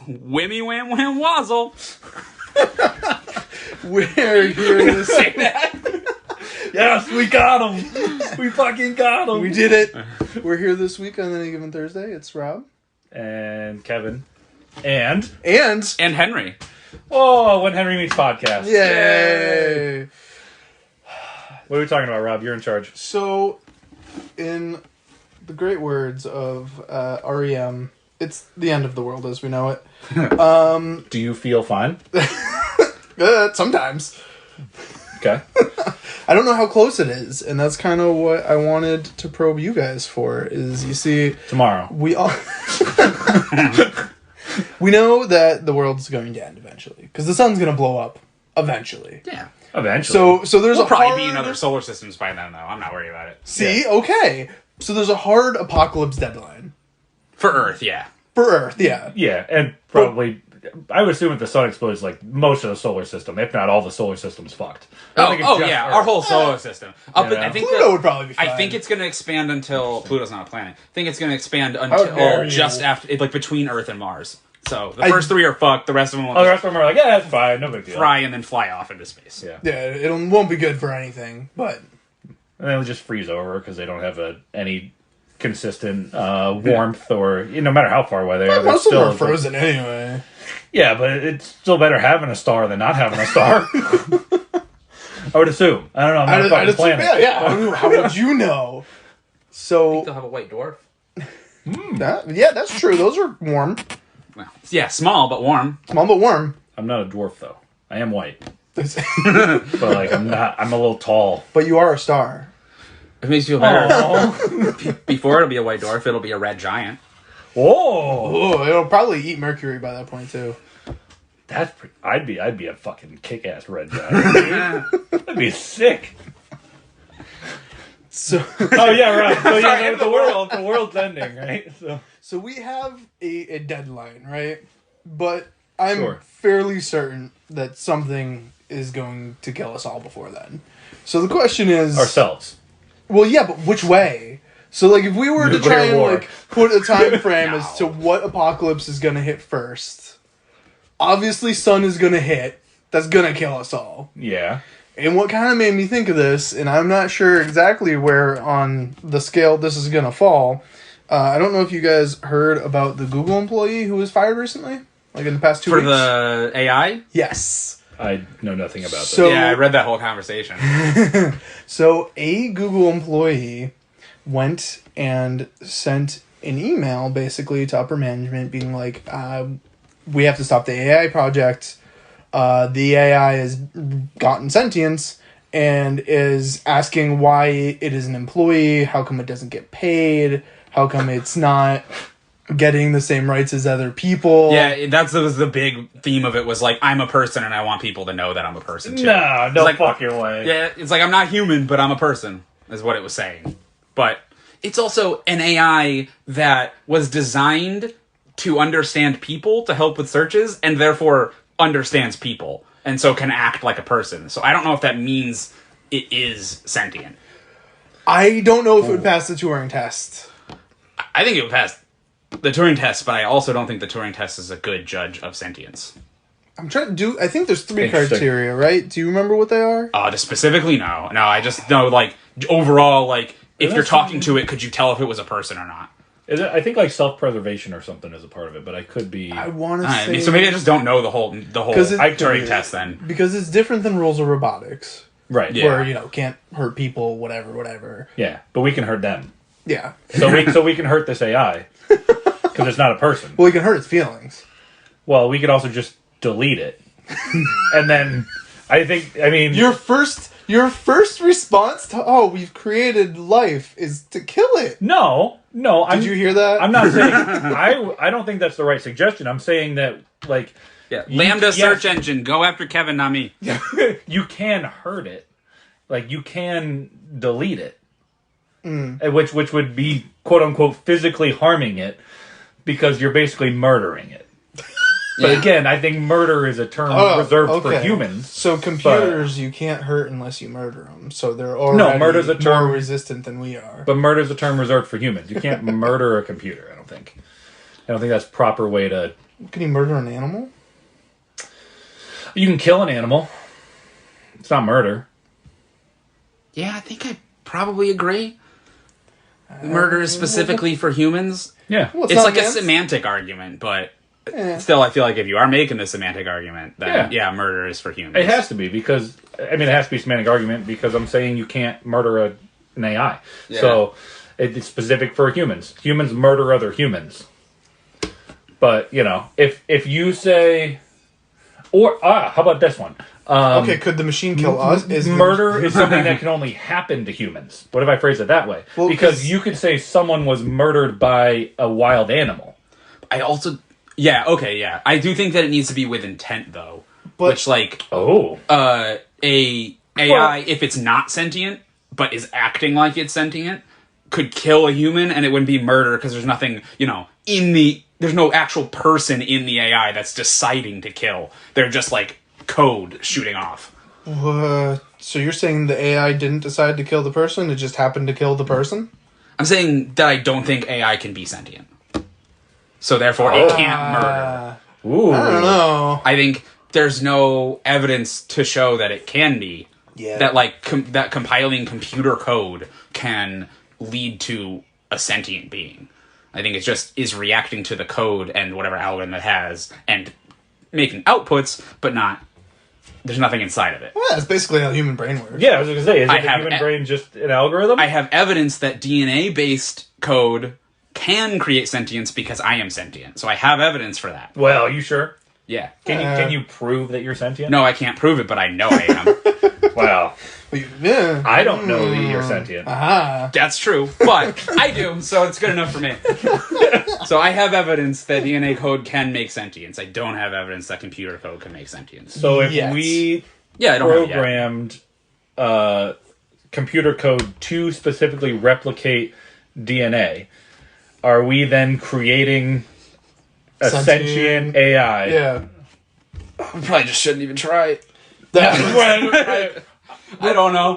Whammy wham wham wazzle. We're here to Say that. Yes, we got him. We fucking got him. We did it. We're here this week on Any Given Thursday. It's Rob. And Kevin. And Henry. Oh, When Henry Meets Podcast. Yay! What are we talking about, Rob? You're in charge. So, in the great words of REM, it's the end of the world as we know it. Do you feel fine? Sometimes. Okay. I don't know how close it is, and that's kind of what I wanted to probe you guys for, is you see... Tomorrow. We all... We know that the world's going to end eventually, because the sun's going to blow up eventually. Yeah. Eventually. So there's We'll a probably hard... be in other solar systems by then, though. I'm not worried about it. See? Yeah. Okay. So there's a hard apocalypse deadline. For Earth, yeah. For Earth, yeah. Yeah, and probably... I would assume if the sun explodes, like, most of the solar system, if not all the solar system's fucked. I think it's just yeah, Earth. our whole solar system. I think Pluto would probably be fine. I think it's going to expand until... Pluto's not a planet. I think it's going to expand dare until you. just after... Like, between Earth and Mars. So, the first three are fucked, the rest of them will Oh, the rest of them are like, yeah, it's fine, no big deal. fry and then fly off into space. Yeah. Yeah, it won't be good for anything, but... And they'll just freeze over because they don't have any consistent warmth or... no matter how far away they are, they're Most of still... them are frozen anyway. Yeah, but it's still better having a star than not having a star. I would assume. I don't know. I'm not a fucking planet. Yeah. How would you know? I So, think they'll have a white dwarf. that's true. Those are warm. Well, yeah, small but warm. Small but warm. I'm not a dwarf, though. I am white. but But, like, I'm a little tall. you are a star. It makes you feel better. Oh. Before it'll be a white dwarf, it'll be a red giant. Whoa. Oh, it'll probably eat Mercury by that point, too. I'd be a fucking kick-ass red giant. That'd be sick. So, Oh, yeah, right. So, Sorry, yeah, end the world. the world's ending, right? so we have a deadline, right? But I'm Sure. fairly certain that something is going to kill us all before then. So the question is... Ourselves. Well, yeah, but which way? So, like, if we were to Nuclear try and, war. like, put a time frame No. as to what apocalypse is gonna hit first, obviously sun is gonna hit. That's gonna kill us all. Yeah. And what kind of made me think of this, and I'm not sure exactly where on the scale this is gonna fall, I don't know if you guys heard about the Google employee who was fired recently? Like, in the past 2 For weeks? the AI? Yes. I know nothing about that. So- Yeah, I read that whole conversation. So, a Google employee went and sent an email, basically, to upper management being like, we have to stop the AI project. The AI has gotten sentience and is asking why it is an employee, how come it doesn't get paid, how come it's not getting the same rights as other people. Yeah, that was the big theme of it, was like, I'm a person and I want people to know that I'm a person too. No It's like, fucking way. Yeah, it's like, I'm not human, but I'm a person, is what it was saying. But it's also an AI that was designed to understand people, to help with searches, and therefore understands people, and so can act like a person. So I don't know if that means it is sentient. I don't know if it would pass the Turing test. I think it would pass the Turing test, but I also don't think the Turing test is a good judge of sentience. I'm trying to do... I think there's 3 Interesting. criteria, right? Do you remember what they are? Specifically, no. No, I just know, like, overall, like, if That's you're talking to it, could you tell if it was a person or not? Is it, I think like self-preservation or something is a part of it, but I could be... I want to say... So maybe I just don't know the whole Turing test then. Because it's different than rules of robotics. Right. Yeah. Where, can't hurt people, whatever. Yeah, but we can hurt them. Yeah. So we can hurt this AI. Because it's not a person. Well, it can hurt its feelings. Well, we could also just delete it. And then, I mean... Your first response to, we've created life is to kill it. No. Did you hear that? I'm not saying... I don't think that's the right suggestion. I'm saying that, like... Yeah. Lambda search engine, go after Kevin, not me. You can hurt it. Like, you can delete it. Which would be, quote-unquote, physically harming it, because you're basically murdering it. But again, I think murder is a term reserved for humans. So computers, you can't hurt unless you murder them. So they're already murder's a term, more resistant than we are. But murder's a term reserved for humans. You can't murder a computer, I don't think. I don't think that's a proper way to Can he murder an animal? You can kill an animal. It's not murder. Yeah, I think I probably agree. Murder is specifically for humans. Yeah. Well, It's not like a against- semantic argument, but Eh. still, I feel like if you are making the semantic argument, then yeah, murder is for humans. It has to be because, I mean, it has to be a semantic argument because I'm saying you can't murder an AI. Yeah. So it's specific for humans. Humans murder other humans. But, you know, if you say, or, how about this one? Okay, could the machine kill us? Murder is something that can only happen to humans. What if I phrase it that way? Well, because you could say someone was murdered by a wild animal. I also, I do think that it needs to be with intent, though. But- Which, like, Oh. a AI, if it's not sentient, but is acting like it's sentient, could kill a human, and it wouldn't be murder, because there's nothing, there's no actual person in the AI that's deciding to kill. They're just, like, code shooting off. So you're saying the AI didn't decide to kill the person? It just happened to kill the person? I'm saying that I don't think AI can be sentient. So therefore, it can't murder. Ooh. I don't know. I think there's no evidence to show that it can be. Yeah. That, like, that compiling computer code can lead to a sentient being. I think it just is reacting to the code and whatever algorithm it has and making outputs, but not... There's nothing inside of it. Well, that's basically how the human brain works. Yeah, I was going to say, is I the have human brain just an algorithm? I have evidence that DNA-based code can create sentience because I am sentient. So I have evidence for that. Well, are you sure? Yeah. Can you prove that you're sentient? No, I can't prove it, but I know I am. Wow. Yeah. I don't know that you're sentient. Aha. That's true, but I do, so it's good enough for me. So I have evidence that DNA code can make sentience. I don't have evidence that computer code can make sentience. So if Yes. we I don't have it yet. programmed computer code to specifically replicate DNA, are we then creating a sentient AI? Yeah. We probably just shouldn't even try it. That, I don't know.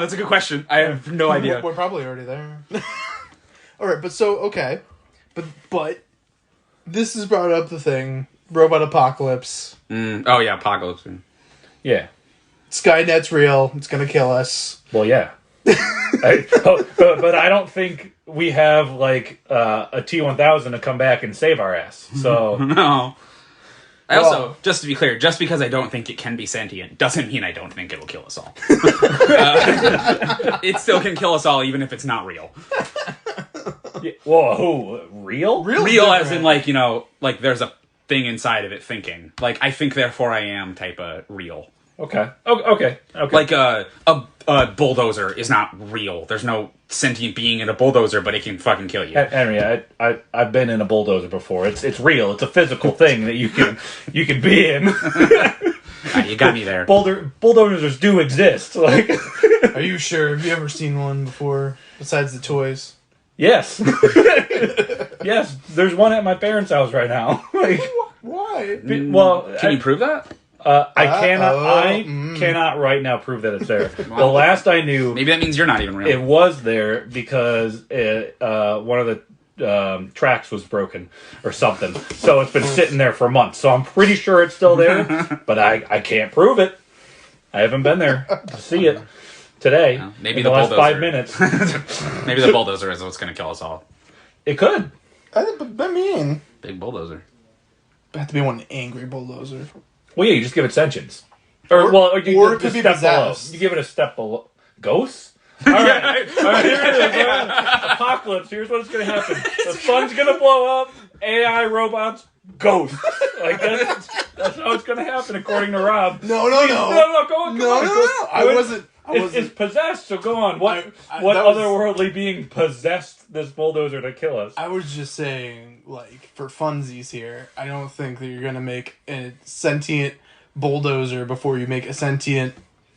That's a good question. I have no idea. We're probably already there. All right, okay. But this has brought up the thing, robot apocalypse. Oh yeah, apocalypse. Yeah. Skynet's real. It's going to kill us. Well, yeah. But I don't think we have like a T-1000 to come back and save our ass. So No. I also, just to be clear, just because I don't think it can be sentient doesn't mean I don't think it'll kill us all. It still can kill us all, even if it's not real. whoa, real? Real as in, like, like there's a thing inside of it thinking. Like, I think, therefore I am type of real. Okay. Okay. Like, a bulldozer is not real. There's no sentient being in a bulldozer, but it can fucking kill you. Henry, I've been in a bulldozer before. It's real. It's a physical thing that you can be in. You got me there. Bulldozers do exist. Like, Are you sure? Have you ever seen one before, besides the toys? yes, yes. There's one at my parents' house right now. Like, Why? well, Can you prove that? I cannot right now prove that it's there. The last I knew, Maybe that means you're not even real. it was there because one of the tracks was broken or something. So it's been sitting there for months. So I'm pretty sure it's still there, but I can't prove it. I haven't been there to see it today. Well, maybe in the last bulldozer. 5 minutes. Maybe the bulldozer is what's going to kill us all. It could. I mean, Big bulldozer. it have to be one angry bulldozer. Well, yeah, you just give it sentience. Or you it give could a be step possessed. below. You give it a step below. Ghosts? All right. All right, here it is. All right. Apocalypse. Here's what's going to happen. The sun's going to blow up. AI robots. Ghosts. Like, that's how it's going to happen, according to Rob. No. No, go on. No. I wasn't. It's possessed, so go on. What that was- otherworldly being possessed this bulldozer to kill us? I was just saying, like, for funsies here, I don't think that you're going to make a sentient bulldozer before you make a sentient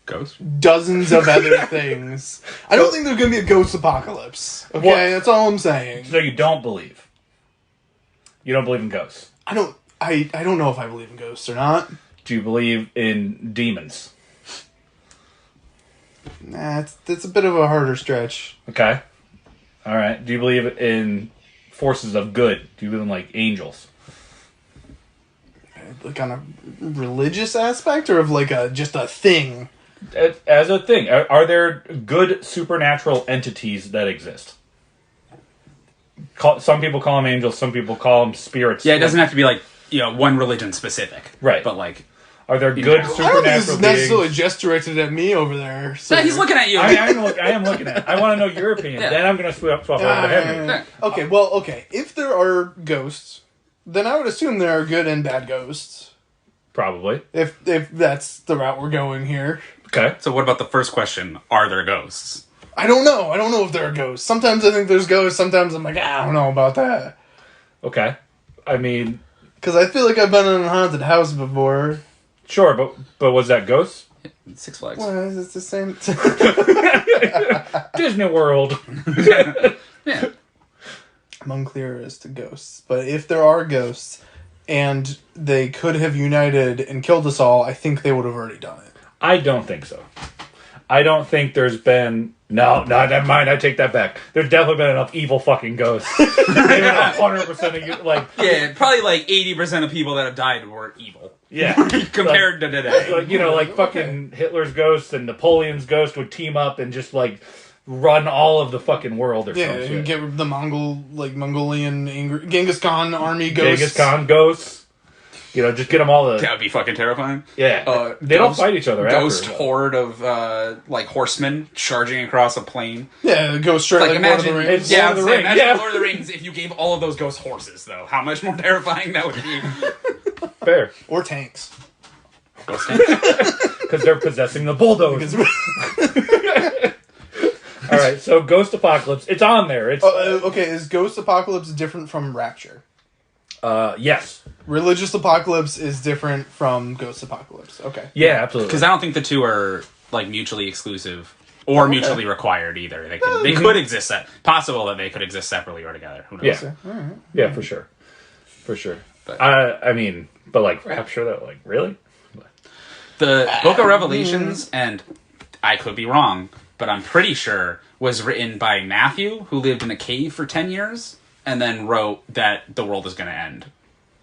Ghost? dozens of other things. I don't think there's going to be a ghost apocalypse. Okay, What? that's all I'm saying. So you don't believe? You don't believe in ghosts? I don't know if I believe in ghosts or not. Do you believe in demons? Nah, it's a bit of a harder stretch. Okay. All right. Do you believe in forces of good? Do you believe in, like, angels? like on a religious aspect, or of like just a thing? As a thing, are there good supernatural entities that exist? Some people call them angels, some people call them spirits. Yeah, it doesn't have to be like, one religion specific. Right. But like, are there good I don't think supernatural this is necessarily beings? just directed at me over there. So. yeah, he's looking at you. I am looking at it. I want to know your opinion. Yeah. Then I'm going to swap over to Henry. Yeah. Okay. If there are ghosts, then I would assume there are good and bad ghosts. Probably. If that's the route we're going here. Okay. So what about the first question? Are there ghosts? I don't know. I don't know if there are ghosts. Sometimes I think there's ghosts. Sometimes I'm like, I don't know about that. Okay. I mean... Because I feel like I've been in a haunted house before. Sure, but was that ghosts? Six Flags. Well, it's the same. Disney World. Yeah. I'm unclear as to ghosts. But if there are ghosts and they could have united and killed us all, I think they would have already done it. I don't think so. I don't think there's been... No, never mind. I take that back. There's definitely been enough evil fucking ghosts. Maybe 100% of you, like... Yeah, probably like 80% of people that have died were evil. Yeah. Compared to today. Like, like fucking Hitler's ghost and Napoleon's ghost would team up and just, like, run all of the fucking world or Yeah, something. and get the Mongolian angry Genghis Khan army ghosts. Genghis Khan ghosts. Just get them all That would be fucking terrifying. Yeah. They don't fight each other Ghost after. horde of, horsemen charging across a plain. Yeah, go straight like Lord of the Rings. It's Lord of the Rings. Imagine Yeah. Lord of the Rings if you gave all of those ghosts horses, though. How much more terrifying that would be. Fair. Or tanks. Ghost tanks. Because they're possessing the bulldozer. Because- All right, so Ghost Apocalypse. It's on there. It's okay, is Ghost Apocalypse different from Rapture? yes. Religious Apocalypse is different from Ghost Apocalypse. Okay. Yeah, absolutely. Because I don't think the two are, mutually exclusive or mutually required either. They could exist, possible that they could exist separately or together. Who knows? Yeah. Alright. Yeah, for sure. For sure. But- I mean, but like Rapture, though, like, really? The Book of Revelations, and I could be wrong, but I'm pretty sure, was written by Matthew, who lived in a cave for 10 years, and then wrote that the world is going to end,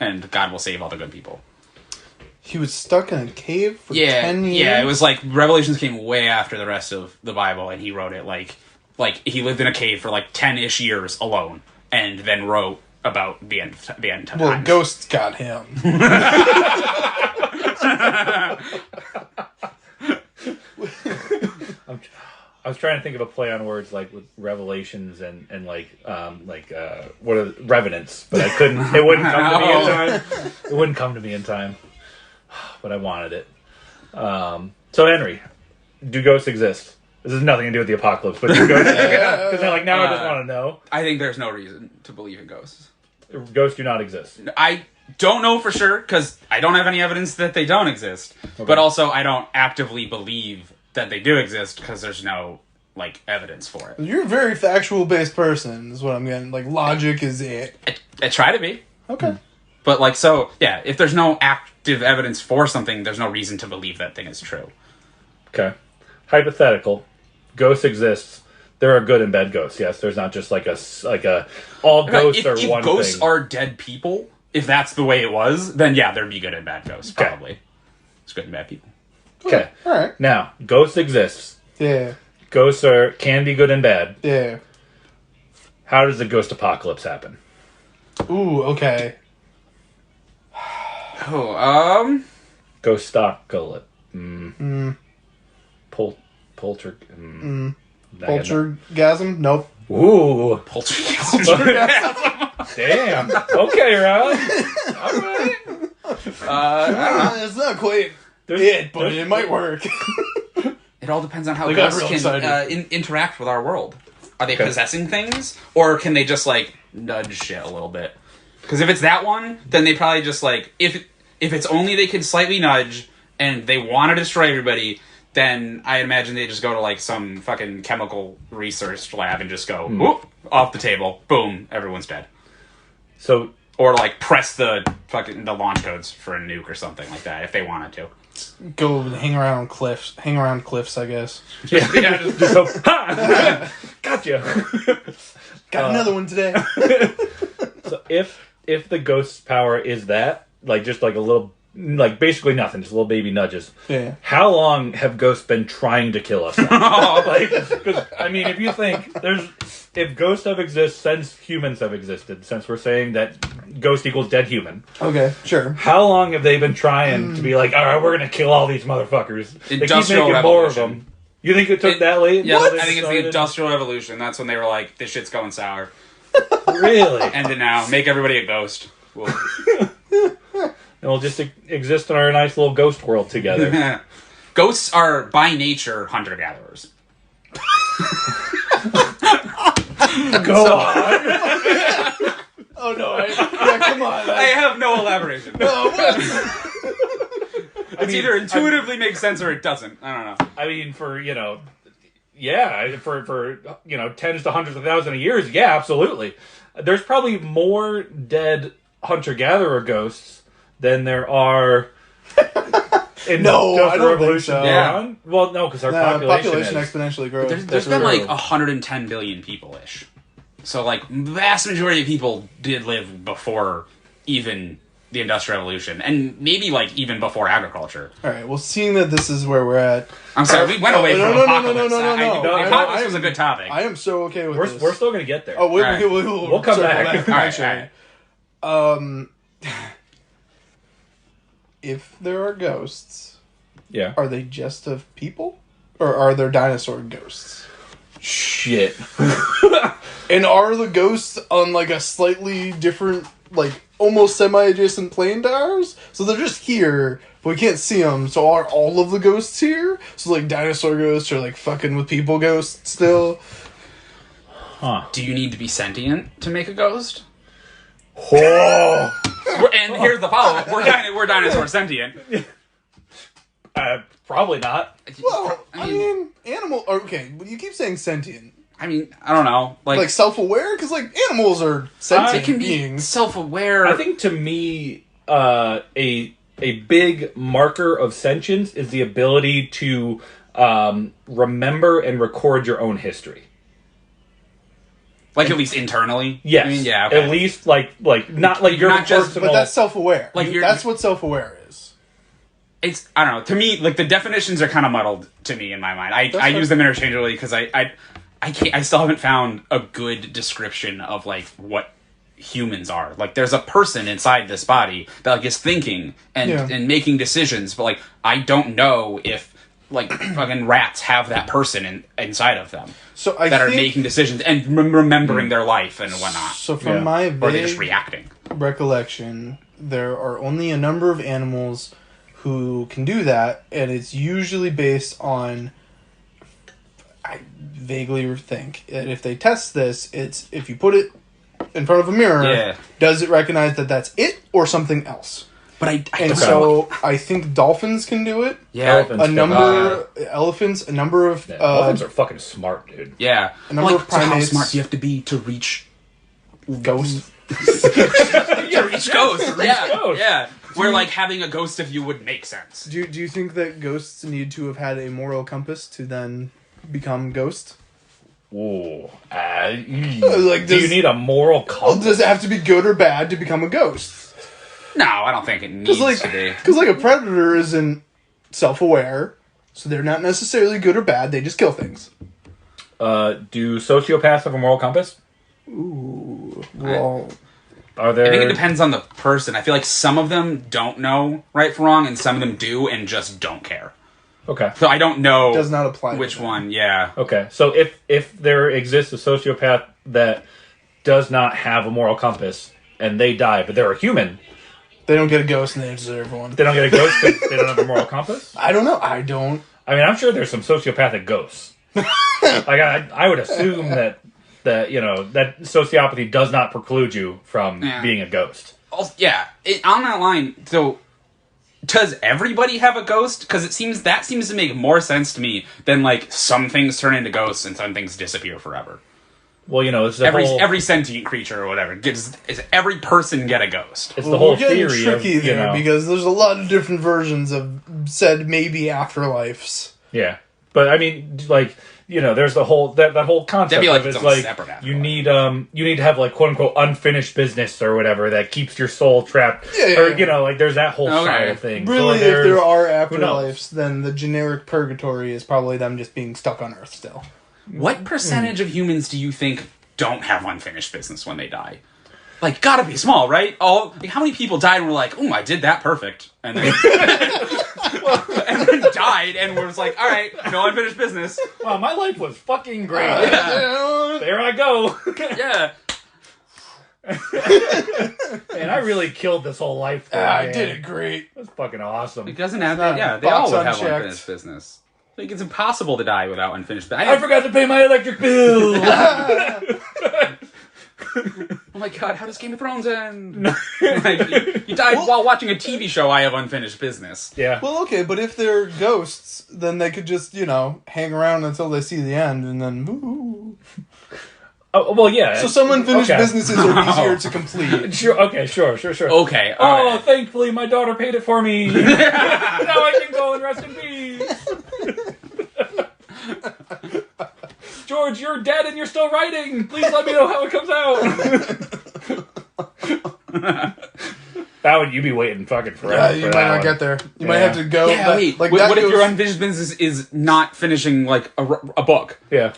and God will save all the good people. He was stuck in a cave for 10 years? Yeah, it was like, Revelations came way after the rest of the Bible, and he wrote it like he lived in a cave for 10-ish years alone, and then wrote about the end times. Well, ghosts got him. I was trying to think of a play on words like with Revelations and what are Revenants, but I couldn't. It wouldn't come to me in time. It wouldn't come to me in time, but I wanted it. So Henry, do ghosts exist? This has nothing to do with the apocalypse, but do ghosts exist? Because they're like, now I just want to know. I think there's no reason to believe in ghosts. Ghosts do not exist. I don't know for sure, because I don't have any evidence that they don't exist. Okay. But also, I don't actively believe that they do exist, because there's no, evidence for it. You're a very factual-based person, is what I'm getting. Logic is it. I try to be. Okay. But, if there's no active evidence for something, there's no reason to believe that thing is true. Okay. Hypothetical. Ghosts exist. There are good and bad ghosts. Yes, there's not just all ghosts are if one ghosts thing. are dead people, if that's the way it was, then yeah, there'd be good and bad ghosts, Okay. probably. It's good and bad people. Okay. All right. Now, ghosts exists. Yeah. Ghosts can be good and bad. Yeah. How does the ghost apocalypse happen? Ooh, okay. Oh, Ghost stockcalypse. Poltergasm? Nope. Ooh. Poltergasm. Damn. Okay, Rob. All right. It's not quite it, but it might work. It all depends on how They got ghosts real can excited. interact with our world. Are they Okay. possessing things, or can they just nudge shit a little bit? Because if it's that one, then they probably just if it's only they can slightly nudge and they want to destroy everybody, then I imagine they just go to some fucking chemical research lab and just go whoop, off the table, boom, everyone's dead. So, Or press the launch codes for a nuke or something like that if they wanted to. Go hang around cliffs, I guess. yeah, just hope. Ha! Gotcha. Got another one today. So if the ghost's power is that, just a little like basically nothing, just little baby nudges. Yeah. How long have ghosts been trying to kill us? Like, 'cause, I mean, if you think if ghosts have existed since humans have existed, since we're saying that ghost equals dead human, Okay, sure. how long have they been trying to be like, all right, we're gonna kill all these motherfuckers? They keep Industrial making more of Revolution. them. You think it took that late? Yeah, until they I think it's the decided? Industrial Revolution. That's when they were like, this shit's going sour. Really? End it now. Make everybody a ghost. We'll... And we'll just exist in our nice little ghost world together. Ghosts are, by nature, hunter-gatherers. Go on. Oh no! Yeah, come on. I have no elaboration. No, what? It's either intuitively makes sense or it doesn't. I don't know. I mean, for tens to hundreds of thousands of years, yeah, absolutely. There's probably more dead hunter-gatherer ghosts than there are in No, I don't think so. Yeah. Well, no, because our population is. exponentially grows. There's been like 110 billion people-ish. So, like, vast majority of people did live before even the Industrial Revolution. And maybe, like, even before agriculture. All right. Well, seeing that this is where we're at, I'm sorry, we went away from no, apocalypse. no. Apocalypse was a good topic. I am so okay with this. We're still going to get there. Oh, Alright. We'll come circle back. Alright. If there are ghosts, Yeah. are they just of people, or are there dinosaur ghosts? Shit. And are the ghosts on like a slightly different, like almost semi-adjacent plane to ours? So they're just here, but we can't see them. So are all of the ghosts here? So like dinosaur ghosts are like fucking with people ghosts still? Huh. Do you need to be sentient to make a ghost? Oh, And here's the follow-up. We're dinosaur sentient. Probably not. well, I mean, animal. Okay, but you keep saying sentient, I mean, I don't know. like self-aware, because like animals are sentient They can be beings. self-aware. I think to me, a big marker of sentience is the ability to remember and record your own history. Like, at least internally? Yes. I mean, yeah, okay. At least, like not like your Not just- personal... But that's self-aware. Like, you're- that's what self-aware is. It's, I don't know. To me, like, the definitions are kind of muddled to me in my mind. I fine. use them interchangeably because I can't, I still haven't found a good description of, like, what humans are. Like, there's a person inside this body that, like, is thinking and making decisions, but, like, I don't know if, like, fucking rats have that person inside of them. So I that are think, making decisions and remembering their life and whatnot. So from Yeah. my Or are they just vague reacting? recollection, there are only a number of animals who can do that, and it's usually based on, I vaguely think that if they test this, it's if you put it in front of a mirror, Yeah. does it recognize that that's it or something else? But I And don't know. so I think dolphins can do it. Yeah. Elephants A can- number elephants, a number of Yeah, elephants are fucking smart, dude. Yeah. A number of so how primates- smart do you have to be to reach ghosts. to reach ghosts? Yeah. ghosts. Yeah. Where, like, having a ghost of you would make sense. Do you think that ghosts need to have had a moral compass to then become ghosts? Ooh. Like, do you does- need a moral Well, compass? does it have to be good or bad to become a ghost? No, I don't think it needs to be. Because like a predator isn't self-aware, so they're not necessarily good or bad. They just kill things. Do sociopaths have a moral compass? Ooh, well, Are there... I think it depends on the person. I feel like some of them don't know right from wrong, and some of them do and just don't care. Okay. So I don't know does not apply. to which them. one. Yeah. Okay. So if there exists a sociopath that does not have a moral compass and they die, but they're a human, They don't get a ghost and they deserve one. they don't get a ghost because they don't have a moral compass? I don't know. I don't. I mean, I'm sure there's some sociopathic ghosts. Like I would assume that that sociopathy does not preclude you from being a ghost. Also, yeah. On that line, so does everybody have a ghost? Because it seems to make more sense to me than, like, some things turn into ghosts and some things disappear forever. Well, it's the Every sentient creature or whatever is every person get a ghost. it's Well, the whole we're getting theory tricky of there because there's a lot of different versions of said maybe afterlives. Yeah. But I mean, like, there's the whole that whole concept That'd be like of its it's own like separate afterlife. you need to have like quote unquote unfinished business or whatever that keeps your soul trapped. Or like there's that whole side of things. Really, if there are afterlives, then the generic purgatory is probably them just being stuck on Earth still. What percentage of humans do you think don't have unfinished business when they die? Like, gotta be small, right? How many people died and were like, "Oh, I did that perfect," and then and then died, and was like, "All right, no unfinished business." Wow, my life was fucking great. There I go. Yeah. Man, I really killed this whole life. I did it great. That's fucking awesome. It doesn't have that. Yeah, they all would have unfinished business. Like, it's impossible to die without unfinished business. I forgot to pay my electric bill. Oh my god, how does Game of Thrones end? Like, you died while watching a TV show. I have unfinished business. Yeah. Well, okay, but if they're ghosts, then they could just, hang around until they see the end, and then, ooh. Oh, well, yeah. So some unfinished businesses are easier to complete. Sure. Okay. Sure. Okay. Oh, right. thankfully my daughter paid it for me. Now I can go and rest in peace. George, you're dead and you're still writing. Please let me know how it comes out. That would you be waiting fucking forever. Yeah, you might not get there. You might have to go. Yeah, wait. What if your unfinished business is not finishing like a book? Yeah,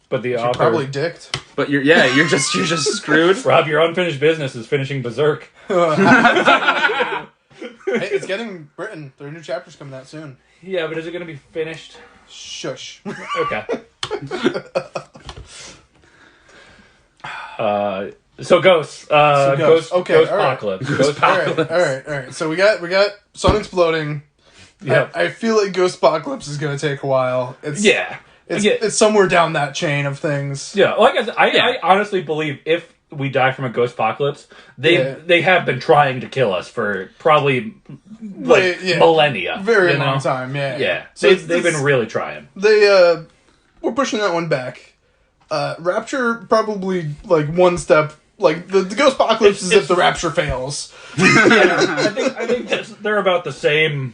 but the author probably dicked. But you're just screwed. Rob, your unfinished business is finishing Berserk. Hey, it's getting written. There are new chapters coming out soon. Yeah, but is it going to be finished? Shush. Okay. So ghosts. Ghost. Okay. Ghost apocalypse. Ghost apocalypse. All right. So we got sun exploding. Yeah. I feel like ghost apocalypse is going to take a while. It's somewhere down that chain of things. Yeah. Like I honestly believe if we die from a ghost apocalypse, they have been trying to kill us for probably millennia. Very long time. Yeah. Yeah. So they've been really trying. We're pushing that one back. Rapture probably like one step. Like the ghost apocalypse is if the rapture fails. Yeah, I think they're about the same,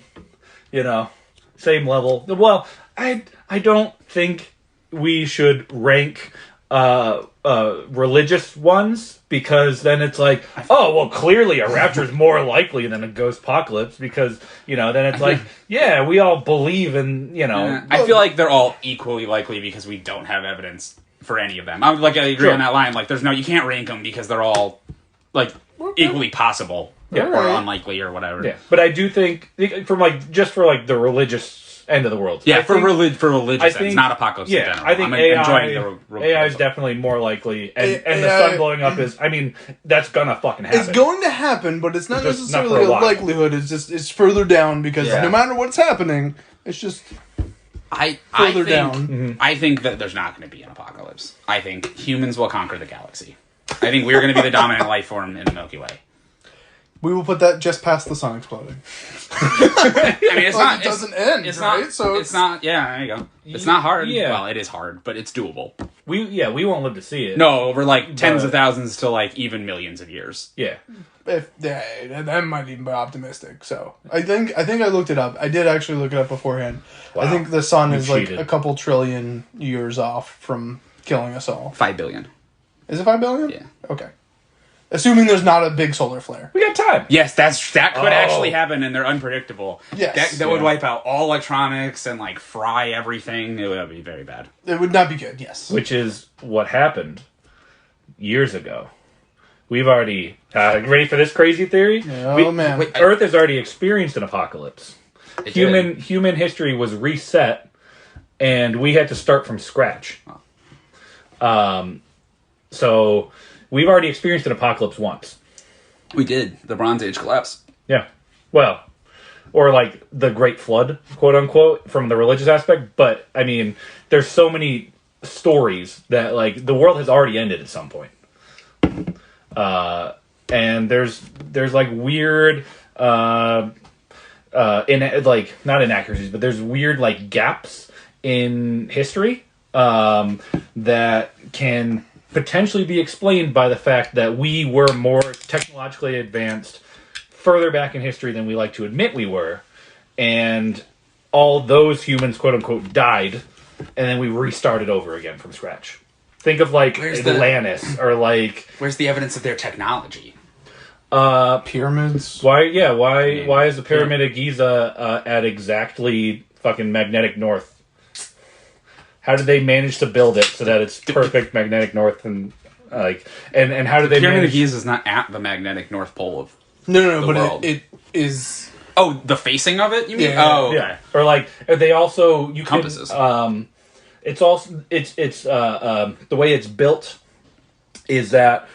same level. Well, I don't think we should rank religious ones, because then it's like, oh well, clearly a rapture is more likely than a ghost apocalypse, because then it's like, yeah, we all believe in I feel like they're all equally likely because we don't have evidence for any of them. I agree on that line. Like, you can't rank them because they're all like equally possible or unlikely or whatever. Yeah, but I do think from the religious end of the world. Yeah, for religious ends, not apocalypse in general. I think AI is definitely more likely, and the sun blowing up is. I mean, that's gonna fucking happen. It's going to happen, but it's not necessarily a likelihood. It's further down because no matter what's happening, it's just. I think that there's not going to be an apocalypse. I think humans will conquer the galaxy. I think we're going to be the dominant life form in the Milky Way. We will put that just past the sun exploding. I mean, it doesn't end. It's right? So it's not. Yeah, there you go. It's not hard. Yeah. Well, it is hard, but it's doable. We won't live to see it. No, over like tens of thousands to like even millions of years. Yeah. That might even be optimistic. So I think I looked it up. I did actually look it up beforehand. Wow. I think the sun is like a couple trillion years off from killing us all. 5 billion. Is it 5 billion? Yeah. Okay. Assuming there's not a big solar flare. We got time. Yes, that could actually happen, and they're unpredictable. Yes. That would wipe out all electronics and like fry everything. It would be very bad. It would not be good. Yes. Which is what happened years ago. We've already ready for this crazy theory? Man. Earth has already experienced an apocalypse. Human history was reset, and we had to start from scratch. So we've already experienced an apocalypse once. We did. The Bronze Age collapse. Yeah. Well, or like the Great Flood, quote unquote, from the religious aspect. But I mean, there's so many stories that like the world has already ended at some point. And there's like weird, not inaccuracies, but there's weird like gaps in history, that can potentially be explained by the fact that we were more technologically advanced further back in history than we like to admit we were. And all those humans, quote unquote, died and then we restart it over again from scratch. Think of like Atlantis or like. Where's the evidence of their technology? Pyramids. Why is the Pyramid of Giza at exactly fucking magnetic north? How did they manage to build it so that it's perfect magnetic north and and how did they Pyramid manage? of Giza is not at the magnetic north pole of No, but world. it is. Oh, the facing of it? You mean? Yeah. Oh, okay. Yeah, or like they also Compasses. It's also it's the way it's built is that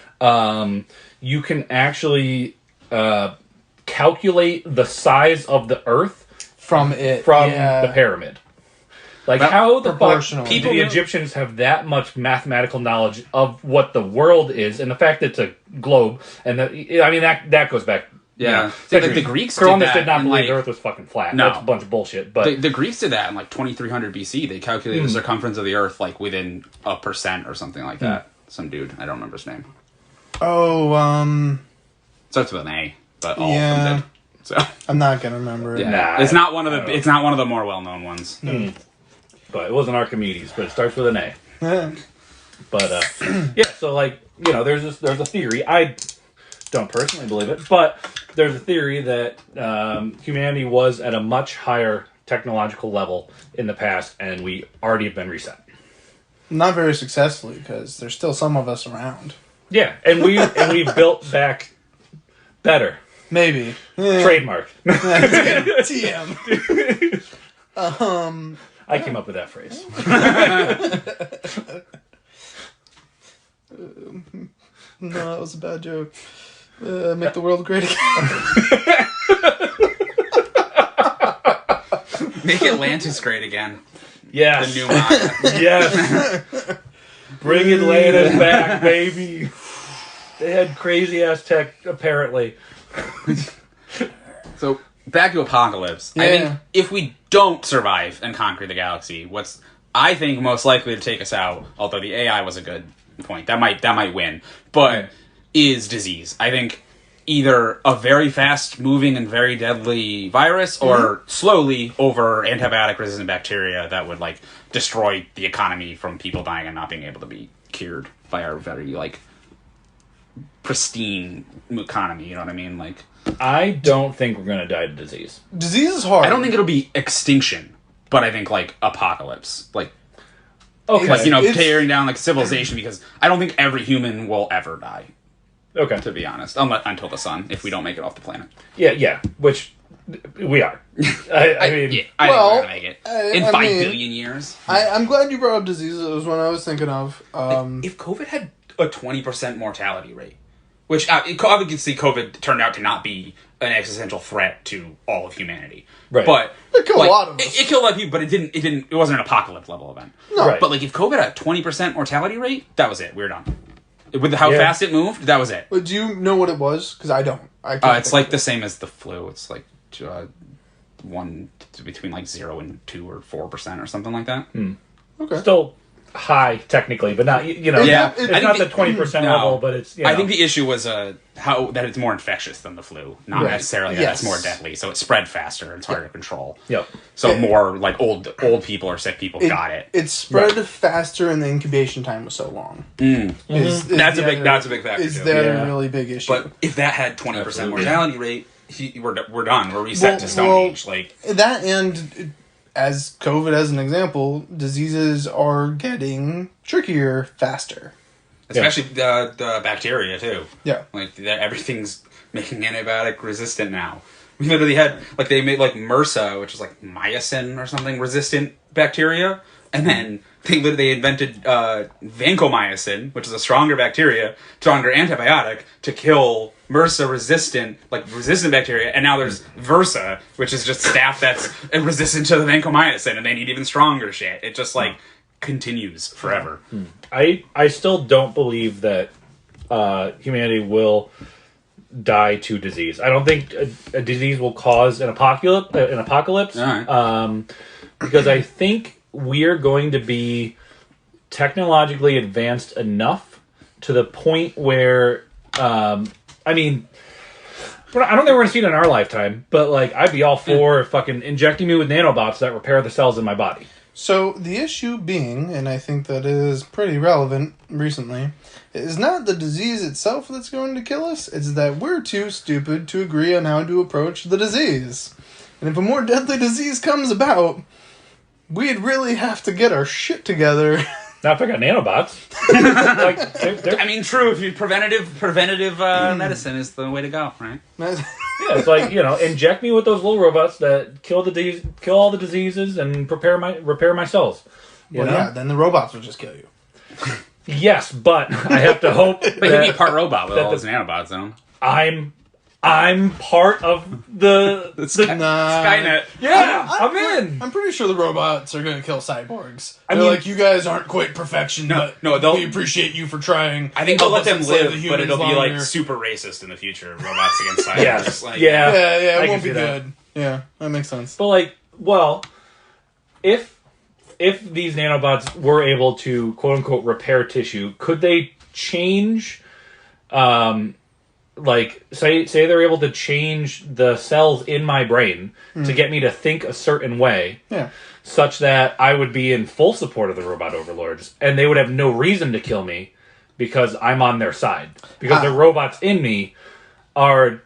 you can actually calculate the size of the Earth From the pyramid. Like Well, how the fuck proportionally. people the Egyptians have that much mathematical knowledge of what the world is and the fact that it's a globe and that goes back. Yeah. See, like, the Greeks Columbus did that did not in, believe like- the Earth was fucking flat. No. That's a bunch of bullshit. But The Greeks did that in like 2300 BC. They calculated the circumference of the Earth like within 1% or something like that. Some dude, I don't remember his name. Starts with an A, but all of them did. So I'm not gonna remember it. yeah, Nah, it's not one of I the don't know. it's not one of the more well known ones. but it wasn't Archimedes. But it starts with an A. Yeah. But yeah, so like there's a theory. I don't personally believe it, but there's a theory that humanity was at a much higher technological level in the past, and we already have been reset. Not very successfully because there's still some of us around. Yeah, and we built back better. Maybe. Trademark. TM. I came up with that phrase. No, that was a bad joke. Make the world great again. Make Atlantis great again. Yes. The new Maya. Yes. Bring Atlantis back, baby. They had crazy ass tech, apparently. So back to Apocalypse. I Yeah. think if we don't survive and conquer the galaxy, what's I think most likely to take us out, although the AI was a good point, that might win, but is disease. I think either a very fast moving and very deadly virus or slowly over antibiotic resistant bacteria that would like destroy the economy from people dying and not being able to be cured by our very like pristine economy, you know what I mean? Like I don't think we're going to die to disease. Disease is hard. I don't think it'll be extinction, but I think like apocalypse, like Okay. like It's- tearing down like civilization, because I don't think every human will ever die, Okay. to be honest, until the sun, if we don't make it off the planet. Yeah. Which we are. I mean, yeah, I think we're gonna make it in I 5 mean, billion years. I'm glad you brought up diseases. It was one I was thinking of. If COVID had a 20% mortality rate, which obviously COVID turned out to not be an existential threat to all of humanity, Right. But It killed a lot of us. It killed a lot of people, but it wasn't an apocalypse level event. No. Right. But like if COVID had a 20% mortality rate, that was it. We were done. With how Yeah. fast it moved, that was it. But do you know what it was? Because I don't. I can't It's think like of the same as the flu. It's like between like 0 and 2 or 4% or something like that. it. Okay. still high technically, but not Yeah, It's I not think the 20% no. level, but it's. I think the issue was how that it's more infectious than the flu, not Right. necessarily that Yes. it's more deadly. So it spread faster and it's harder to control. Yep. So more like old people or sick people got it. It spread faster, and the incubation time was so long. Is That's the a big factor, Is too. that Yeah. a really big issue? But if that had 20% Absolutely. mortality rate, we're done. We're reset to Stone Well, Age. Like that, and as COVID as an example, diseases are getting trickier faster. especially the bacteria too. Yeah. Like everything's making antibiotic resistant now. We literally had they made like MRSA, which is like myosin or something resistant bacteria, and then they invented vancomycin, which is a stronger antibiotic to kill MRSA resistant bacteria, and now there's Versa, which is just staph that's resistant to the vancomycin, and they need even stronger shit. It just continues forever. I still don't believe that humanity will die to disease. I don't think a disease will cause an apocalypse. All right. Because I think we're going to be technologically advanced enough to the point where, I don't think we're going to see it in our lifetime, but I'd be all for fucking injecting me with nanobots that repair the cells in my body. So the issue being, and I think that is pretty relevant recently, is not the disease itself that's going to kill us, it's that we're too stupid to agree on how to approach the disease. And if a more deadly disease comes about, we'd really have to get our shit together. Not if I got nanobots. I mean, true. If you preventative medicine is the way to go, right? Yeah, it's like, inject me with those little robots that kill all the diseases and repair my cells. Yeah, then the robots will just kill you. Yes, but I have to hope. But he'd be part robot with all those nanobots in him. I'm part of the Skynet. Yeah, I'm in. I'm pretty sure the robots are going to kill cyborgs. I They're mean, like, you guys aren't quite perfection, but we appreciate you for trying. I think they'll let them live, but it'll longer. be like super racist in the future. Robots against cyborgs. Yes. Like, Yeah, I it won't be can see that. good. Yeah, that makes sense. But if these nanobots were able to quote unquote repair tissue, could they change? Say they're able to change the cells in my brain to get me to think a certain way, such that I would be in full support of the robot overlords, and they would have no reason to kill me because I'm on their side. Because the robots in me are,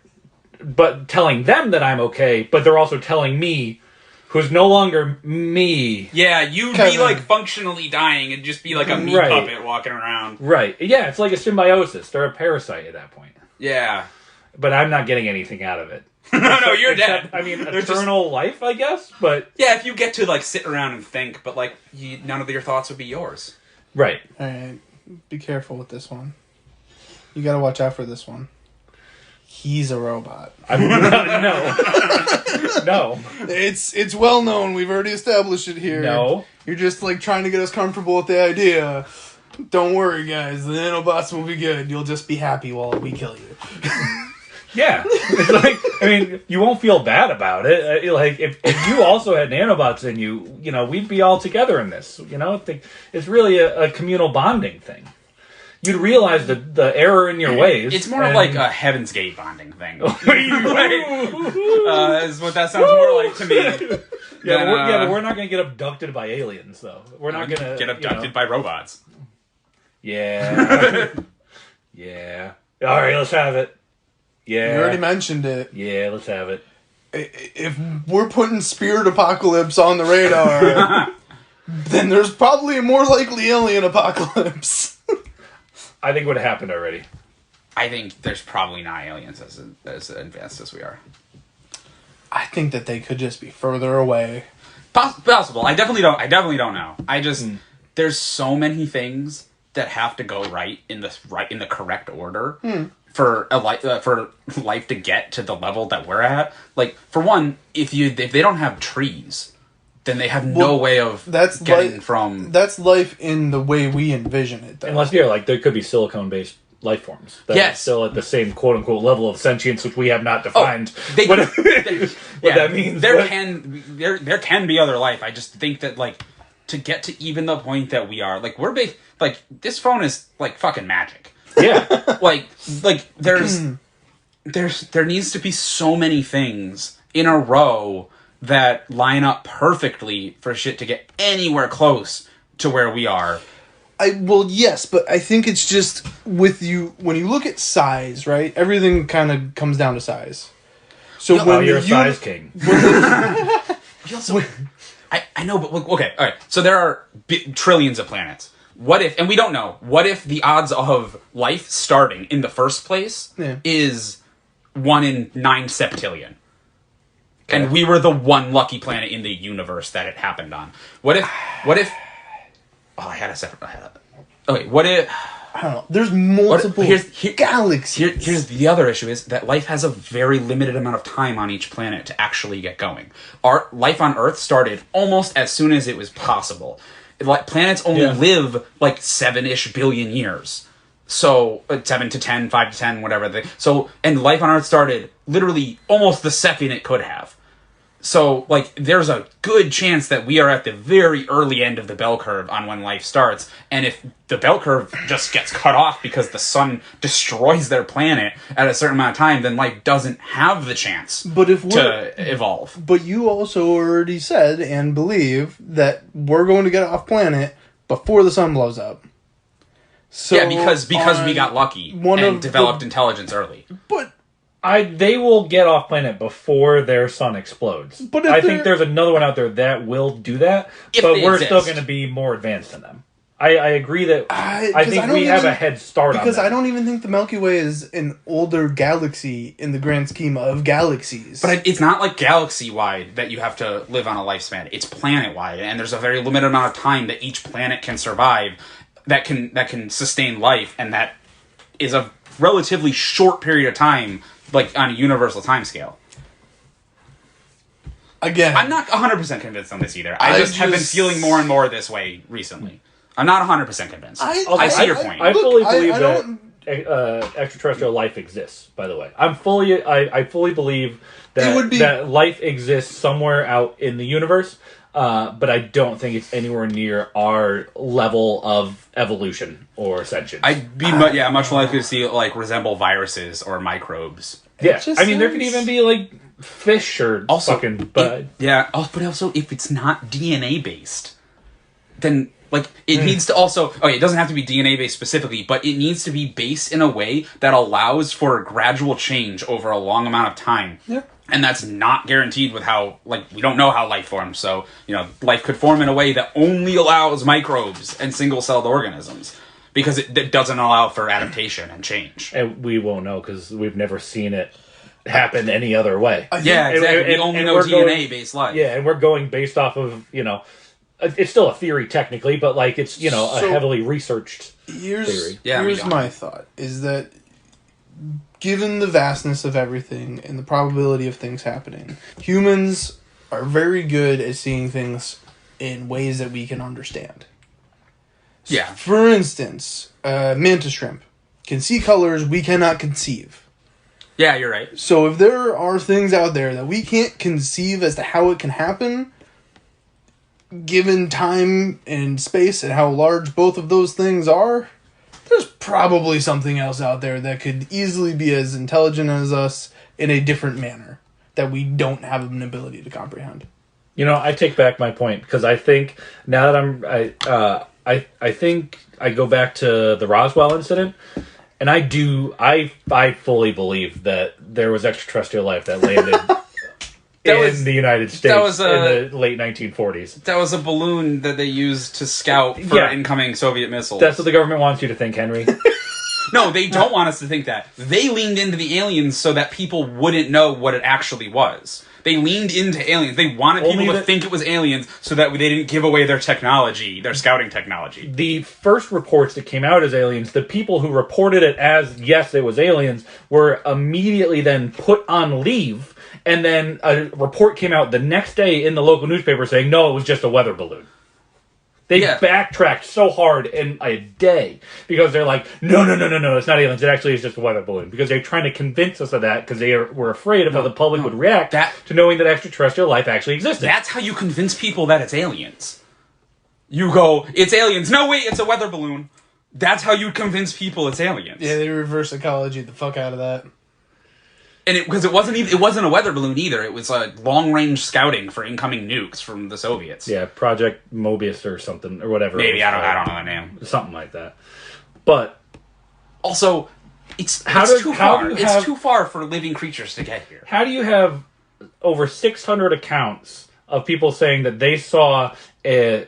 but telling them that I'm okay, but they're also telling me, who's no longer me. Yeah, you'd be like functionally dying and just be like a meat puppet walking around. Right. Yeah, it's like a symbiosis. They're a parasite at that point. Yeah. But I'm not getting anything out of it. No, you're dead. I mean, eternal life, I guess, but... Yeah, if you get to, like, sit around and think, but, like, none of your thoughts would be yours. Right. Alright, be careful with this one. You gotta watch out for this one. He's a robot. No. No. It's well known. We've already established it here. No. You're just, like, trying to get us comfortable with the idea. Don't worry, guys. The nanobots will be good. You'll just be happy while we kill you. Yeah. It's like, I mean, you won't feel bad about it. Like, if you also had nanobots in you, we'd be all together in this. It's really a communal bonding thing. You'd realize the error in your ways. It's more of like a Heaven's Gate bonding thing. Is what that sounds more like to me. But we're not going to get abducted by aliens, though. We're not going to get abducted by robots. Yeah. Yeah. All right, let's have it. Yeah. You already mentioned it. Yeah, let's have it. If we're putting Spirit Apocalypse on the radar, then there's probably a more likely alien apocalypse. I think it would have happened already. I think there's probably not aliens as advanced as we are. I think that they could just be further away. Possible. I definitely don't know. I just there's so many things that have to go right in the correct order for life to get to the level that we're at. Like, for one, if they don't have trees, then they have no way of getting from. That's life in the way we envision it, though. Unless there could be silicone-based life forms that are still at the same quote unquote level of sentience, which we have not defined. What that means. There can be other life. I just think that, like, to get to even the point that we are, like, we're big. Like, this phone is like fucking magic. Yeah. like there needs to be so many things in a row that line up perfectly for shit to get anywhere close to where we are. Yes, but I think it's just with you, when you look at size, right? Everything kind of comes down to size. So you're a size king. I know, but okay, all right. So there are trillions of planets. What if, and we don't know, what if the odds of life starting in the first place is 1 in 9 septillion? Okay. And we were the one lucky planet in the universe that it happened on. What if, what if, I don't know. There's multiple galaxies. Here's the other issue is that life has a very limited amount of time on each planet to actually get going. Our life on Earth started almost as soon as it was possible. Like, planets only live like 7-ish billion years. So 7 to 10, 5 to 10, whatever. And life on Earth started literally almost the second it could have. So, like, there's a good chance that we are at the very early end of the bell curve on when life starts. And if the bell curve just gets cut off because the sun destroys their planet at a certain amount of time, then life doesn't have the chance to evolve. But you also already said and believe that we're going to get off planet before the sun blows up. So yeah, because we got lucky and developed intelligence early. But they will get off planet before their sun explodes. But I think there's another one out there that will do that, but we're still going to be more advanced than them. I agree that I think we have a head start on that. Because I don't even think the Milky Way is an older galaxy in the grand scheme of galaxies. But it's not like galaxy-wide that you have to live on a lifespan. It's planet-wide, and there's a very limited amount of time that each planet can survive that can sustain life, and that is a relatively short period of time, like on a universal timescale. Again, I'm not 100% convinced on this either. I just have been feeling more and more this way recently. I'm not 100% convinced. I see your point. I fully believe that extraterrestrial life exists, by the way. I fully believe that life exists somewhere out in the universe, but I don't think it's anywhere near our level of evolution or ascension. I'd be much likely to see like resemble viruses or microbes. Yeah, I mean, there could even be like fish or but also if it's not DNA based, then like it needs to also it doesn't have to be DNA based specifically, but it needs to be based in a way that allows for gradual change over a long amount of time. Yeah. And that's not guaranteed with how, like, we don't know how life forms. So, life could form in a way that only allows microbes and single-celled organisms. Because it doesn't allow for adaptation and change. And we won't know because we've never seen it happen any other way. Yeah, exactly. We only know DNA-based life. Yeah, and we're going based off of, it's still a theory technically, but, like, it's, a heavily researched theory. Yeah, here's my thought, is that given the vastness of everything and the probability of things happening, humans are very good at seeing things in ways that we can understand. Yeah. For instance, mantis shrimp can see colors we cannot conceive. Yeah, you're right. So if there are things out there that we can't conceive as to how it can happen, given time and space and how large both of those things are, there's probably something else out there that could easily be as intelligent as us in a different manner that we don't have an ability to comprehend. I take back my point because I think now that I think I go back to the Roswell incident, and I fully believe that there was extraterrestrial life that landed in the United States in the late 1940s. That was a balloon that they used to scout for incoming Soviet missiles. That's what the government wants you to think, Henry. No, they don't want us to think that. They leaned into the aliens so that people wouldn't know what it actually was. They leaned into aliens. They wanted people to think it was aliens so that they didn't give away their technology, their scouting technology. The first reports that came out as aliens, the people who reported it as, yes, it was aliens, were immediately then put on leave. And then a report came out the next day in the local newspaper saying, no, it was just a weather balloon. They backtracked so hard in a day because they're like, no, it's not aliens. It actually is just a weather balloon. Because they're trying to convince us of that because they were afraid of how the public would react to knowing that extraterrestrial life actually existed. That's how you convince people that it's aliens. You go, it's aliens. No, wait, it's a weather balloon. That's how you convince people it's aliens. Yeah, they reverse ecology the fuck out of that. And because it wasn't a weather balloon either. It was a long-range scouting for incoming nukes from the Soviets. Yeah, Project Mobius or something or whatever. Maybe I don't know the name. Something like that. But also, it's too far. It's too far for living creatures to get here. How do you have over 600 accounts of people saying that they saw a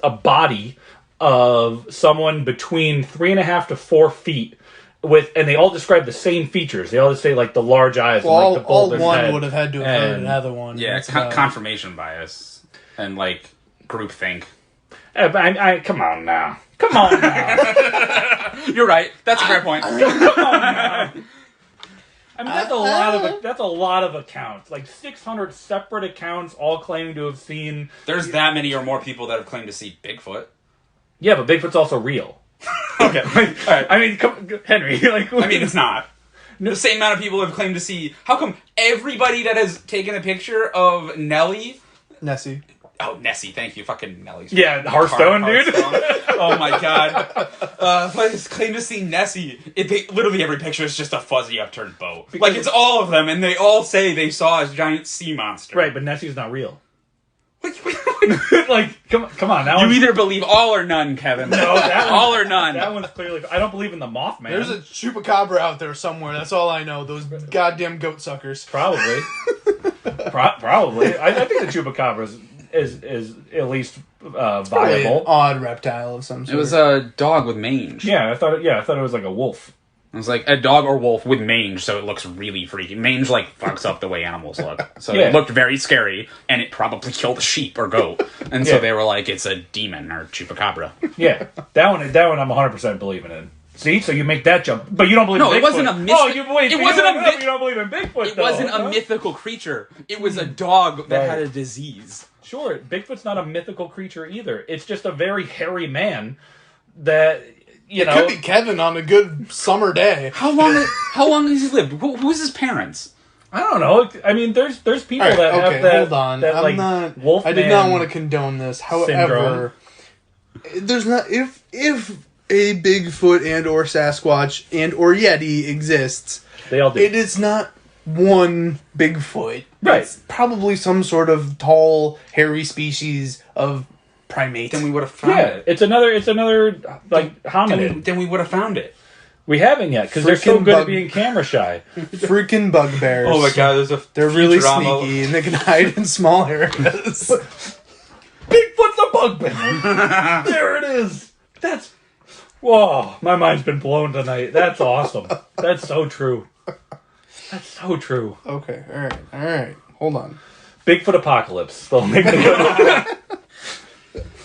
body of someone between 3.5 to 4 feet? And they all describe the same features. They all just say like the large eyes and like the golden one head. Would have had to have heard another one. Yeah, confirmation bias and like groupthink. Come on now. You're right. That's a fair point. Come on now. I mean, that's a lot of accounts. Like 600 separate accounts, all claiming to have seen. There's that many or more people that have claimed to see Bigfoot. Yeah, but Bigfoot's also real. Okay. All right. I mean, Henry. I mean, it's not. The same amount of people have claimed to see. How come everybody that has taken a picture of Nessie? Oh, Nessie, thank you. Fucking Nellie's. Yeah, Hearthstone, dude. Oh my god. Claim to see Nessie. Literally every picture is just a fuzzy upturned boat. Like, it's all of them, and they all say they saw a giant sea monster. Right, but Nessie's not real. Like, come on. You either believe all or none, Kevin. No, all or none. That one's clearly... I don't believe in the Mothman. There's a chupacabra out there somewhere. That's all I know. Those goddamn goat suckers. Probably. Probably. I think the chupacabra is at least Probably viable. an odd reptile of some sort. It was a dog with mange. Yeah, I thought it was like a wolf. It was like a dog or wolf with mange, so it looks really freaky. Mange, like, fucks up the way animals look. So Yeah. it looked very scary, and it probably killed a sheep or goat. And so they were like, it's a demon or chupacabra. Yeah, that one I'm 100% believing in. See, so you make that jump, but you don't believe. No, in it Bigfoot. wasn't a myth. Oh, you believe? It wasn't a myth. You don't believe in Bigfoot. It though, wasn't huh? a mythical creature. It was a dog that Right. had a disease. Sure, Bigfoot's not a mythical creature either. It's just a very hairy man that It could be Kevin on a good summer day. How long has he lived? Who's his parents? I don't know. I mean, there's people All right, that okay, have that. hold on. That, I'm like, not. Wolfman I did not want to condone this. However, syndrome. there's not if a Bigfoot and or Sasquatch and or Yeti exists, They all do. it is not one Bigfoot. Right. It's probably some sort of tall, hairy species of primate. Then we would have found Yeah, it. it's another like hominid. Then we would have found it. We haven't yet because they're so Freaking good bug- at being camera shy. Freaking bugbears. Oh my god, there's a They're really Futurama- sneaky and they can hide in small areas. Bigfoot's a bugbear. There it is. That's. Whoa, my mind's been blown tonight. That's awesome. That's so true. That's so true. Okay, alright. Hold on. Bigfoot apocalypse. They'll make a good one.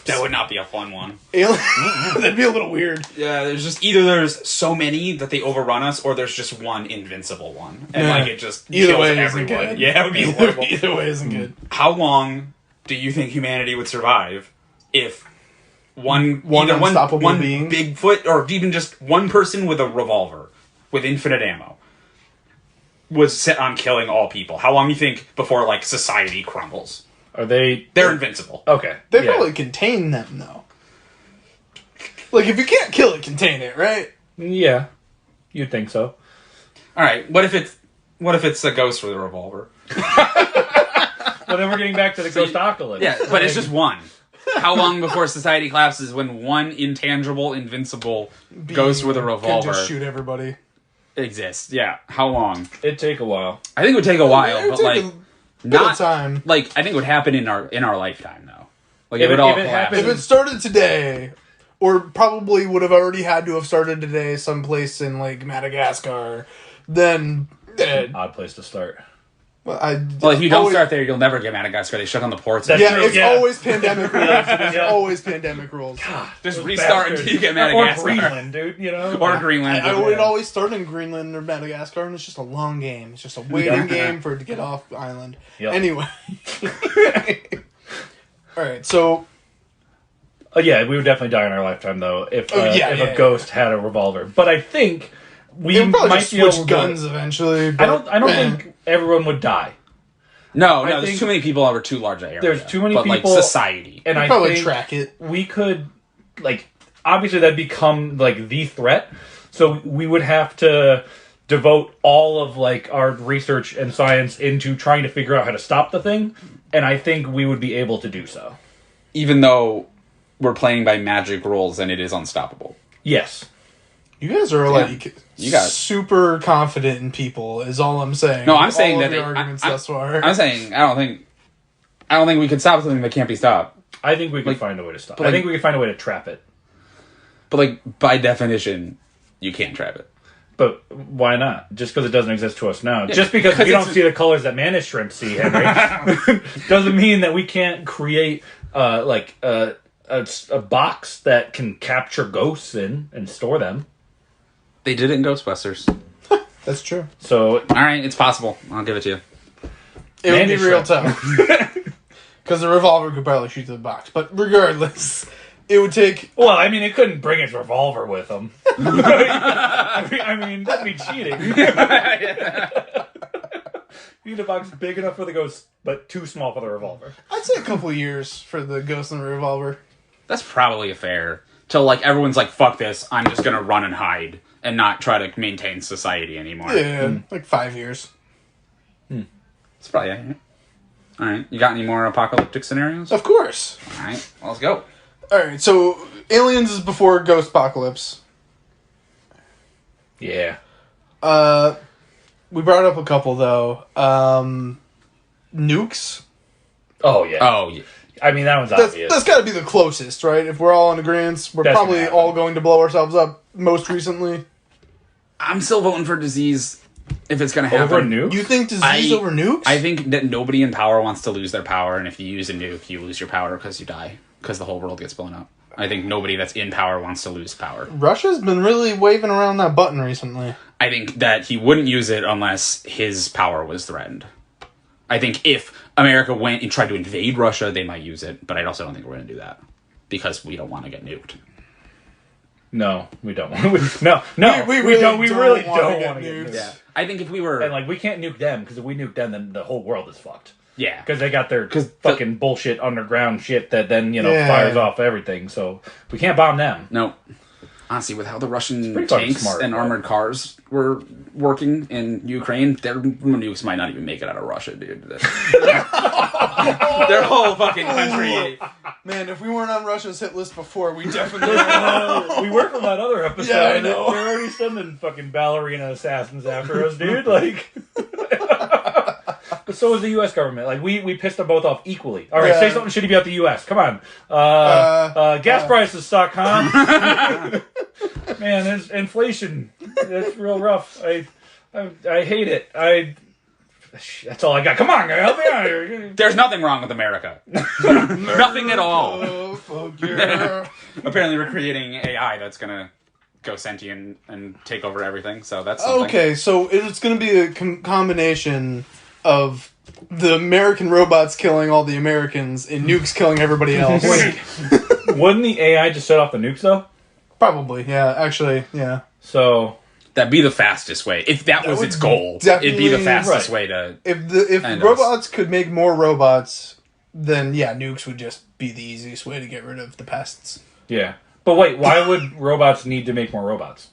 That would not be a fun one. That'd be a little weird. Yeah, there's so many that they overrun us, or there's just one invincible one, and Yeah. like it just Either kills way isn't everyone. good. Yeah, it would be horrible. Either way isn't good. How long do you think humanity would survive if one unstoppable being? Bigfoot, or even just one person with a revolver with infinite ammo was set on killing all people? How long do you think before like society crumbles? Are they? They're invincible. Okay. They yeah. probably contain them, though. Like, if you can't kill it, contain it, right? Yeah. You'd think so. All right, what if it's a ghost with a revolver? Well, then we're getting back to the ghost apocalypse. Yeah, but it's just one. How long before society collapses when one intangible, invincible ghost with a Can revolver just shoot everybody. exists? Yeah, how long? It'd take a while. I think it would take a while, It would but take like a bit of not time. like I think it would happen in our lifetime though. Like If it would it- all if it collapse. happened- If it started today, or probably would have already had to have started today someplace in, like, Madagascar, then... Odd place to start. well, if you don't always- start there, you'll never get Madagascar. They shut down the ports. That's Yeah, true, it's yeah. always pandemic rules. There's Yeah. always pandemic rules. Just Those restart bastards. until you get Or Madagascar. Greenland, dude, you know? Or Greenland. I would always start in Greenland or Madagascar, and it's just a long game. It's just a waiting game for it to get off the island. Yep. Anyway. Alright, so... Yeah, we would definitely die in our lifetime, though, if yeah. a ghost had a revolver. But I think we They would probably might just be able switch to... guns eventually. I But, don't think everyone would die. No, I there's think too many people over too large an area. there's too many but, people- like society. And You'd I probably think track it. we could, like, obviously that'd become, like, the threat. So we would have to devote all of, like, our research and science into trying to figure out how to stop the thing. And I think we would be able to do so. Even though we're playing by magic rules and it is unstoppable. Yes. You guys are like You got it. super confident in people. Is all I'm saying. No, I'm saying all that of the it- arguments I- thus far. I'm saying I don't think we could stop something that can't be stopped. I think we could Like- find a way to stop. but I like- think we could find a way to trap it. But like by definition, you can't trap it. But why not? Just because it doesn't exist to us now. Just because we don't it's- see the colors that mantis shrimp see, Henry, doesn't mean that we can't create a box that can capture ghosts in and store them. They did it in Ghostbusters. That's true. So All right, it's possible. I'll give it to you. It would be Mantis real shrimp. tough. Because the revolver could probably shoot the box. But regardless, it would take... well, I mean, it couldn't bring its revolver with them. I mean, that'd be cheating. You need a box big enough for the ghost, but too small for the revolver. I'd say a couple of years for the ghost and the revolver. That's probably fair. Till like everyone's like, fuck this, I'm just gonna run and hide and not try to maintain society anymore. Yeah, like 5 years. It's probably it. Alright, you got any more apocalyptic scenarios? Of course. Alright, well, let's go. Alright, so aliens is before ghost apocalypse. Yeah. We brought up a couple though. Nukes. Oh, yeah. Oh, yeah. I mean, that one's obvious. That's got to be the closest, right? If we're all in agreement, we're That's probably gonna happen. all going to blow ourselves up most recently. I'm still voting for disease if it's gonna happen. Over nukes? You think disease over nukes? I think that nobody in power wants to lose their power, and if you use a nuke, you lose your power because you die. Because the whole world gets blown up. I think nobody that's in power wants to lose power. Russia's been really waving around that button recently. I think that he wouldn't use it unless his power was threatened. I think if America went and tried to invade Russia, they might use it, but I also don't think we're going to do that because we don't want to get nuked. No, we don't. No, We really don't. We don't really wanna don't get want to get nuked. nuked. Yeah, I think if we were, And like, we can't nuke them because if we nuke them, then the whole world is fucked. yeah, Because they got their 'Cause fucking bullshit underground shit that then Yeah. fires off everything. So we can't bomb them. no. Honestly, with how the Russian pretty fucking tanks smart, and though. armored cars were working in Ukraine, their nukes might not even make it out of Russia, dude. Their whole fucking country. Man, if we weren't on Russia's hit list before, we definitely We were from that other episode. Yeah, I know. They're already sending fucking ballerina assassins after us, dude. Like, but so is the U.S. government. Like, we pissed them both off equally. All right, Yeah. say something shitty about the U.S. Come on. Gas prices suck, huh? Man, there's inflation. That's real rough. I hate it. That's all I got. Come on, help me out here. There's nothing wrong with America. Nothing at all. Oh, fuck yeah. Apparently, we're creating AI that's gonna go sentient and take over everything. So that's something. Okay, so it's going to be a combination of the American robots killing all the Americans and nukes killing everybody else. Wouldn't the AI just set off the nukes, though? Probably, yeah. Actually, yeah. So That'd be the fastest way. If that was would its goal, it'd be the definitely- fastest right. way to. If And robots could make more robots, then yeah, nukes would just be the easiest way to get rid of the pests. yeah. But wait, why would robots need to make more robots?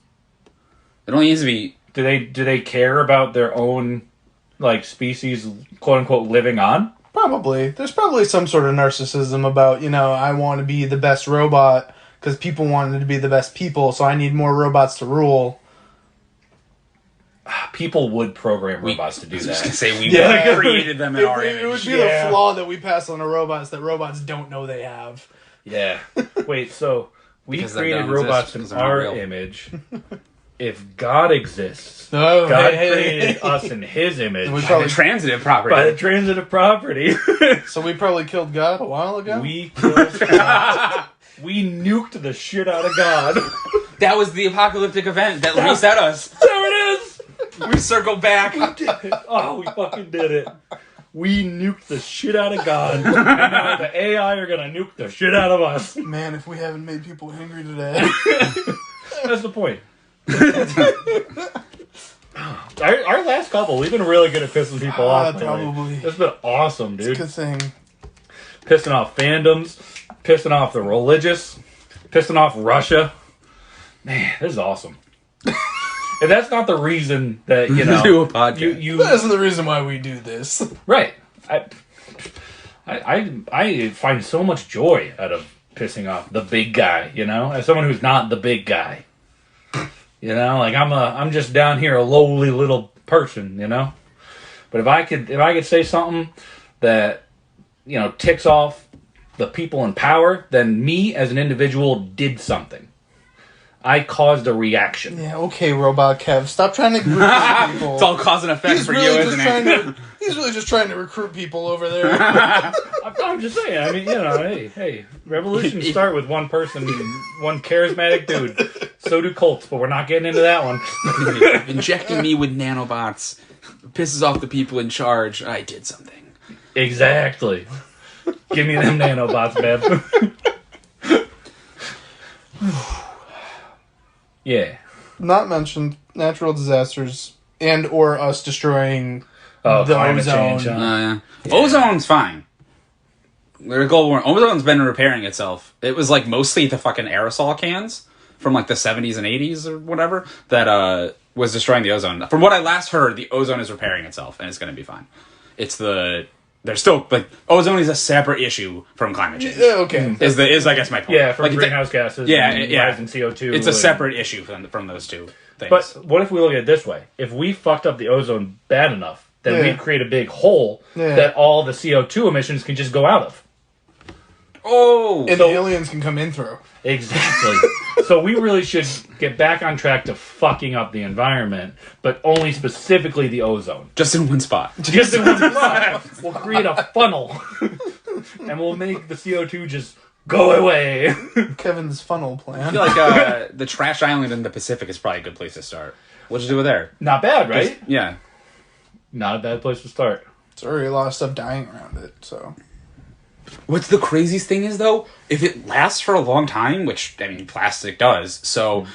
It only needs to be. Do they care about their own like species, quote unquote, living on? Probably. There's probably some sort of narcissism about, I want to be the best robot because people wanted to be the best people, so I need more robots to rule. People would program robots to do I was just gonna that. say we Yeah. created them in our It image. would be Yeah. the flaw that we pass on to robots that robots don't know they have. Yeah. Wait, so we Because they created don't robots exist, in because they're not our real. image. If God exists, No, God hey. created us in His image We By probably- the transitive property. by the transitive property. So we probably killed God a while ago? We killed God. We nuked the shit out of God. That was the apocalyptic event that reset us. There it is. We circled back. Oh, we fucking did it. We nuked the shit out of God. And now the AI are gonna nuke the shit out of us. Man, if we haven't made people angry today. That's the point. Our last couple, we've been really good at pissing people off. lately. Probably. It's been awesome, dude. Good thing. Pissing off fandoms, pissing off the religious, pissing off Russia. Man, this is awesome. And that's not the reason that, Do a podcast. you That isn't the reason why we do this. right. I find so much joy out of pissing off the big guy, as someone who's not the big guy. Like I'm just down here a lowly little person, But if I could say something that ticks off the people in power, then me as an individual did something. I caused a reaction. Yeah, okay, Robot Kev. Stop trying to recruit people. It's all cause and effect He's for really you, just isn't trying it? to. He's really just trying to recruit people over there. I'm just saying. I mean, hey, revolutions start with one person, one charismatic dude. So do cults, but we're not getting into that one. Injecting me with nanobots pisses off the people in charge. I did something. Exactly. Give me them nanobots, man. Yeah. Not mentioned natural disasters and or us destroying the climate ozone. change, huh? Yeah. Ozone's fine. Global warming. Ozone's been repairing itself. It was like mostly the fucking aerosol cans from like the 70s and 80s or whatever that was destroying the ozone. From what I last heard, the ozone is repairing itself and it's going to be fine. There's still like ozone is a separate issue from climate change. Yeah, okay. Is I guess my point. Yeah, from like, greenhouse gases. Yeah, and yeah. rising CO2. It's a and- separate issue from those two things. But what if we look at it this way? If we fucked up the ozone bad enough, then Yeah. we'd create a big hole Yeah. that all the CO2 emissions can just go out of. And the aliens can come in through. Exactly. So we really should get back on track to fucking up the environment, but only specifically the ozone. just in one spot. Just in one spot. We'll create a funnel. And we'll make the CO2 just go away. Kevin's funnel I plan. feel like the trash island in the Pacific is probably a good place to start. We'll just do it there. Not bad, right? Yeah. Not a bad place to start. There's already a lot of stuff dying around it, so. What's the craziest thing is, though, if it lasts for a long time, which, I mean, plastic does, so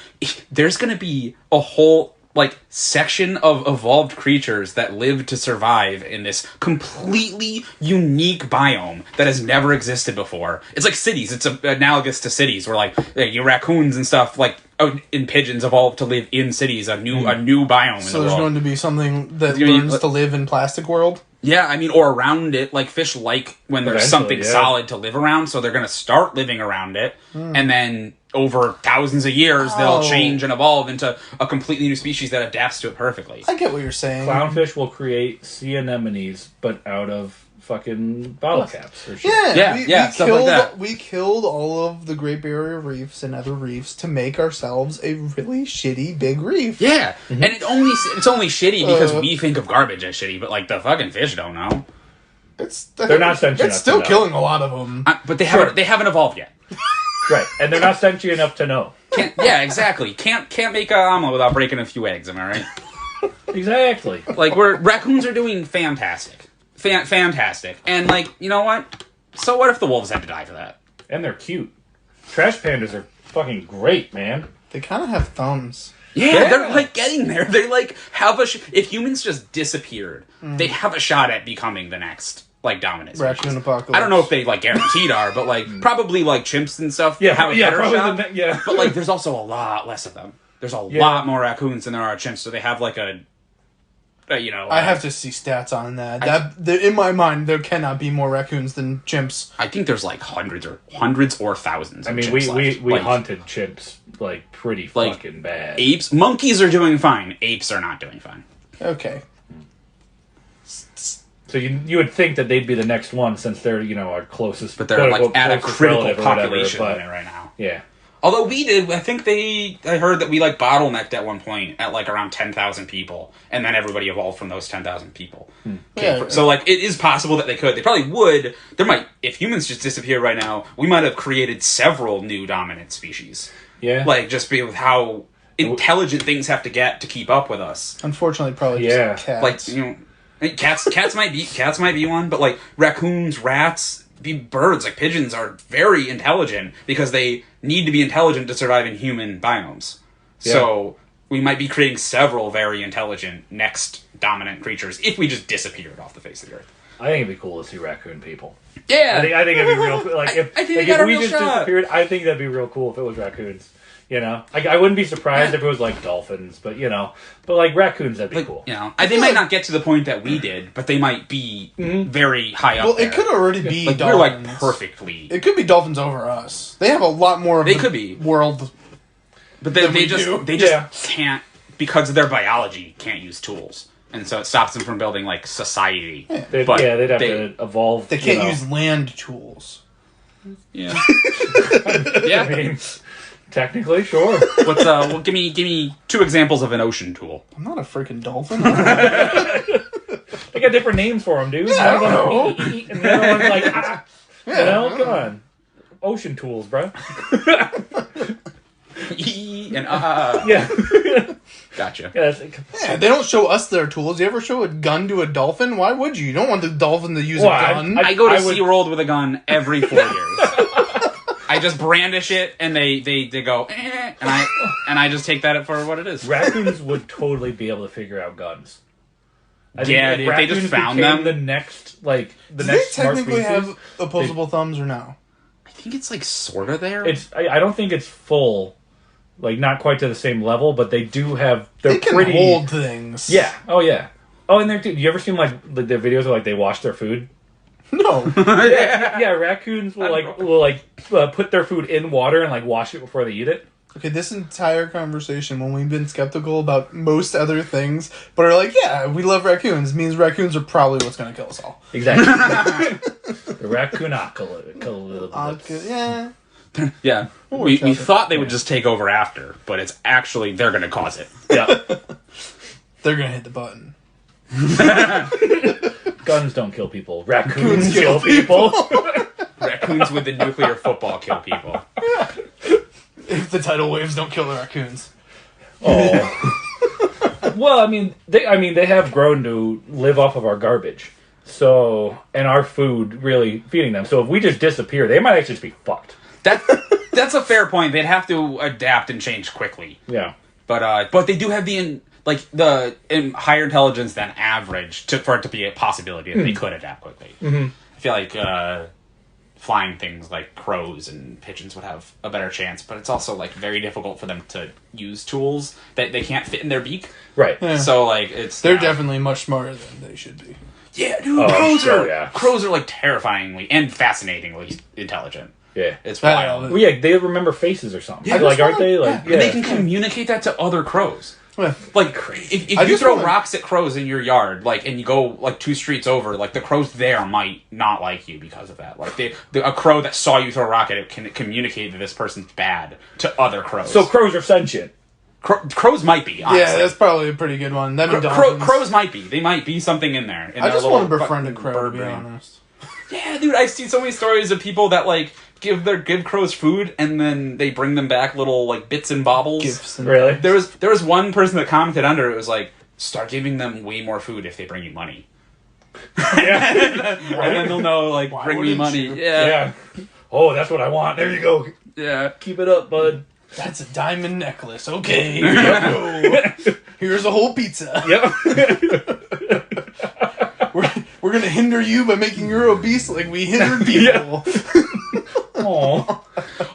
there's going to be a whole, like, section of evolved creatures that live to survive in this completely unique biome that has never existed before. It's like cities. It's analogous to cities where, like, your raccoons and stuff, like, in pigeons evolved to live in cities, a new biome in So the there's world. going to be something that gonna be- learns to live in plastic world? Yeah, I mean, or around it. Like, fish like when there's Eventually, something yeah. solid to live around, so they're going to start living around it, and then over thousands of years, they'll Oh. change and evolve into a completely new species that adapts to it perfectly. I get what you're saying. Clownfish will create sea anemones, but out of fucking bottle caps or shit. Yeah, we stuff like killed, that. We killed all of the Great Barrier Reefs and other reefs to make ourselves a really shitty big reef. Yeah, and it's only shitty because Uh. we think of garbage as shitty, but, like, the fucking fish don't know. They're not sentient It's enough still to know. killing a lot of them. But they haven't evolved yet. Right, and they're not sentient enough to know. Yeah, exactly. Can't make an omelet without breaking a few eggs, am I right? Exactly. Like, raccoons are doing fantastic. Fantastic. And, like, you know what? So what if the wolves had to die for that? And they're cute. Trash pandas are fucking great, man. They kind of have thumbs. Yeah, they're, like, getting there. They, like, have if humans just disappeared, they'd have a shot at becoming the next, like, dominant species. Raccoon apocalypse. I don't know if they, like, guaranteed are, but, like, probably, like, chimps and stuff have a better probably shot. yeah. But, like, there's also a lot less of them. There's a lot more raccoons than there are chimps, so they have, like, I have to see stats on that. In my mind, there cannot be more raccoons than chimps. I think there's, like, hundreds or thousands I of mean, chimps we left. we Like, hunted chimps like pretty Like, fucking bad. apes, monkeys are doing fine. Apes are not doing fine. Okay. So you would think that they'd be the next one since they're our closest, But they're, like, quote-unquote, at a closest critical relative or whatever, population but, limit right now. Yeah. Although I heard that we, like, bottlenecked at one point at, like, around 10,000 people, and then everybody evolved from those 10,000 people. Yeah. So, like, it is possible that they could. They probably would. If humans just disappeared right now, we might have created several new dominant species. Yeah. Like, just with how intelligent things have to get to keep up with us. Unfortunately, probably Yeah. just cats. Like, cats might be one, but, like, raccoons, rats, birds, like pigeons, are very intelligent because they need to be intelligent to survive in human biomes. Yeah. So we might be creating several very intelligent next dominant creatures if we just disappeared off the face of the earth. I think it'd be cool to see raccoon people. Yeah, I think it'd be real. Like if, I think like, they got if a we real just shot. disappeared, I think that'd be real cool if it was raccoons. Like I wouldn't be surprised if it was like dolphins, but like raccoons, that'd be cool. They might not get to the point that we did, but they might be very high up. well, there. it could already be like we're dolphins. like perfectly. It could be dolphins over us. They have a lot more of They the could be. world. But than they we just do. can't, because of their biology, can't use tools, and so it stops them from building like society. Yeah. They'd have to evolve. They can't use land tools. Yeah. I Yeah. mean, technically, sure. What's well, give me two examples of an ocean tool. I'm not a freaking dolphin. They got different names for them, dude. Yeah, One I of them, and the other one's like, come on, ocean tools, bro. And Yeah. gotcha. Yeah, Yeah, they don't show us their tools. You ever show a gun to a dolphin? Why would you? You don't want the dolphin to use Well, a gun. I go to I would- SeaWorld with a gun every 4 years. I just brandish it, and they go, eh, and I just take that for what it is. Raccoons would totally be able to figure out guns. Yeah, if they just found them, the next Do they technically have opposable thumbs or no? I think it's like sort of there. I don't think it's full, like not quite to the same level, but they do have. They can pretty hold things. Yeah. Oh yeah. Oh, and do you ever seen like their videos where like they wash their food? No. Yeah. Raccoons will put their food in water and like wash it before they eat it. Okay, this entire conversation, when we've been skeptical about most other things, but are like, yeah, we love raccoons, means raccoons are probably what's going to kill us all. Exactly. The raccoon-apocalypse. Yeah. Yeah. We thought they would just take over after, but it's actually, they're going to cause it. Yeah. They're going to hit the button. Guns don't kill people. Raccoons kill people. Raccoons with the nuclear football kill people. If the tidal waves don't kill the raccoons. Oh. Well, I mean, they have grown to live off of our garbage. So, and our food really feeding them. So if we just disappear, they might actually just be fucked. That's a fair point. They'd have to adapt and change quickly. Yeah. But they do have the higher intelligence than average for it to be a possibility that they could adapt quickly. Mm-hmm. I feel like flying things like crows and pigeons would have a better chance, but it's also like very difficult for them to use tools that they can't fit in their beak. Right. Yeah. So like they're definitely much smarter than they should be. Yeah, dude. Crows are like terrifyingly and fascinatingly intelligent. Yeah, it's wild. Well, yeah, they remember faces or something. Yeah, like aren't they? Like, yeah. And they can communicate that to other crows. Yeah. Like if you throw rocks at crows in your yard, like, and you go like 2 streets over, like the crows there might not like you because of that. Like a crow that saw you throw a rock at it can communicate that this person's bad to other crows. So crows are sentient. Crows might be. Honestly. Yeah, that's probably a pretty good one. Crows might be. They might be something in there. I just want to befriend a crow, to be honest. Yeah, dude, I've seen so many stories of people that like give crows food and then they bring them back little like bits and baubles. Gifts and really? There was one person that commented under it was like, start giving them way more food if they bring you money. Yeah. And then they'll know like, bring me money. Yeah. Oh, that's what I want. There you go. Yeah. Keep it up, bud. That's a diamond necklace. Okay, here you go. Here's a whole pizza. Yep. We're gonna hinder you by making you obese like we hindered people. Oh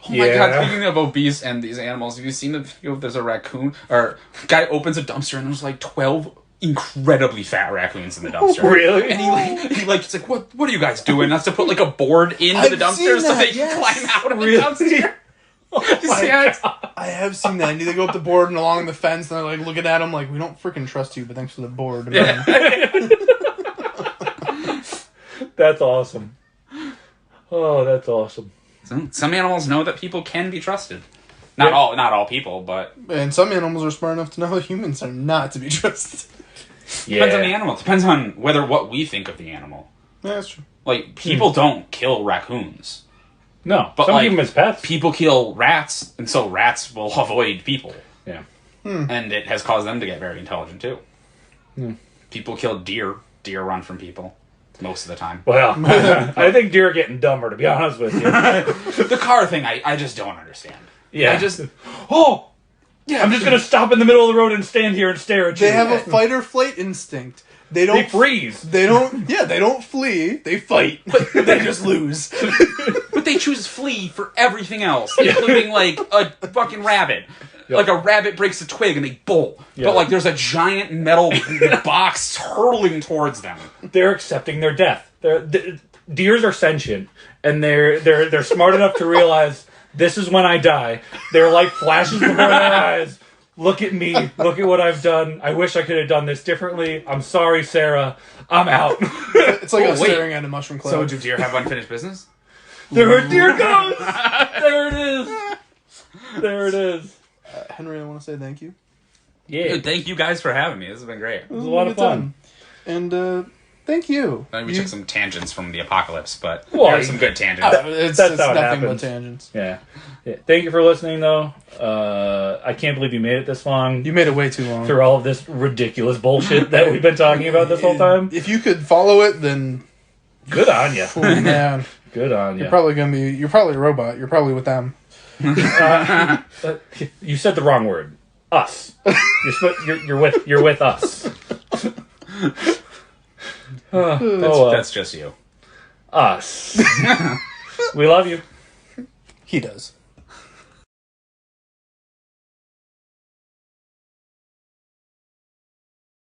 my god, speaking of obese and these animals, have you seen the video of there's a raccoon or guy opens a dumpster and there's like 12 incredibly fat raccoons in the dumpster. Really? And he's like, what are you guys doing? That's to put like a board into the dumpster so they can climb out of the dumpster. I have seen that. And they go up the board and along the fence and they're like looking at him like, we don't freaking trust you, but thanks for the board. Yeah. That's awesome. Oh, that's awesome. Some animals know that people can be trusted. Not all people, but and some animals are smart enough to know that humans are not to be trusted. Yeah. Depends on the animal. Depends on what we think of the animal. Yeah, that's true. Like people don't kill raccoons. No, but some like, keep them as pets. People kill rats, and so rats will avoid people. Yeah. And it has caused them to get very intelligent too. People kill deer. Deer run from people most of the time. Well, I think deer are getting dumber, to be honest with you. The car thing, I just don't understand. Yeah. I'm just gonna stop in the middle of the road and stand here and stare at you. They have a fight or flight instinct. They freeze. They don't flee. They fight. They just lose. But they choose flee for everything else, including like a fucking rabbit. Yep. Like a rabbit breaks a twig and they bolt. Yep. But like there's a giant metal box hurtling towards them. They're accepting their death. Deers are sentient, and they're smart enough to realize this is when I die. Their light flashes before their eyes. Look at me. Look at what I've done. I wish I could have done this differently. I'm sorry, Sarah. I'm out. It's like staring at a mushroom cloud. So do deer have unfinished business? There are deer goes. There it is. There it is. Henry, I want to say thank you. Yeah. Dude, thank you guys for having me. This has been great. It was a lot of fun. And thank you. I mean, we took some tangents from the apocalypse, but there are some good tangents. It's nothing but tangents. Yeah. Thank you for listening, though. I can't believe you made it this long. You made it way too long. Through all of this ridiculous bullshit that we've been talking about this whole time. If you could follow it, then... Good on you. Oh, man. Good on you. You're probably a robot. You're probably with them. You said the wrong word. Us. You're with us. That's just you. Us. We love you. He does.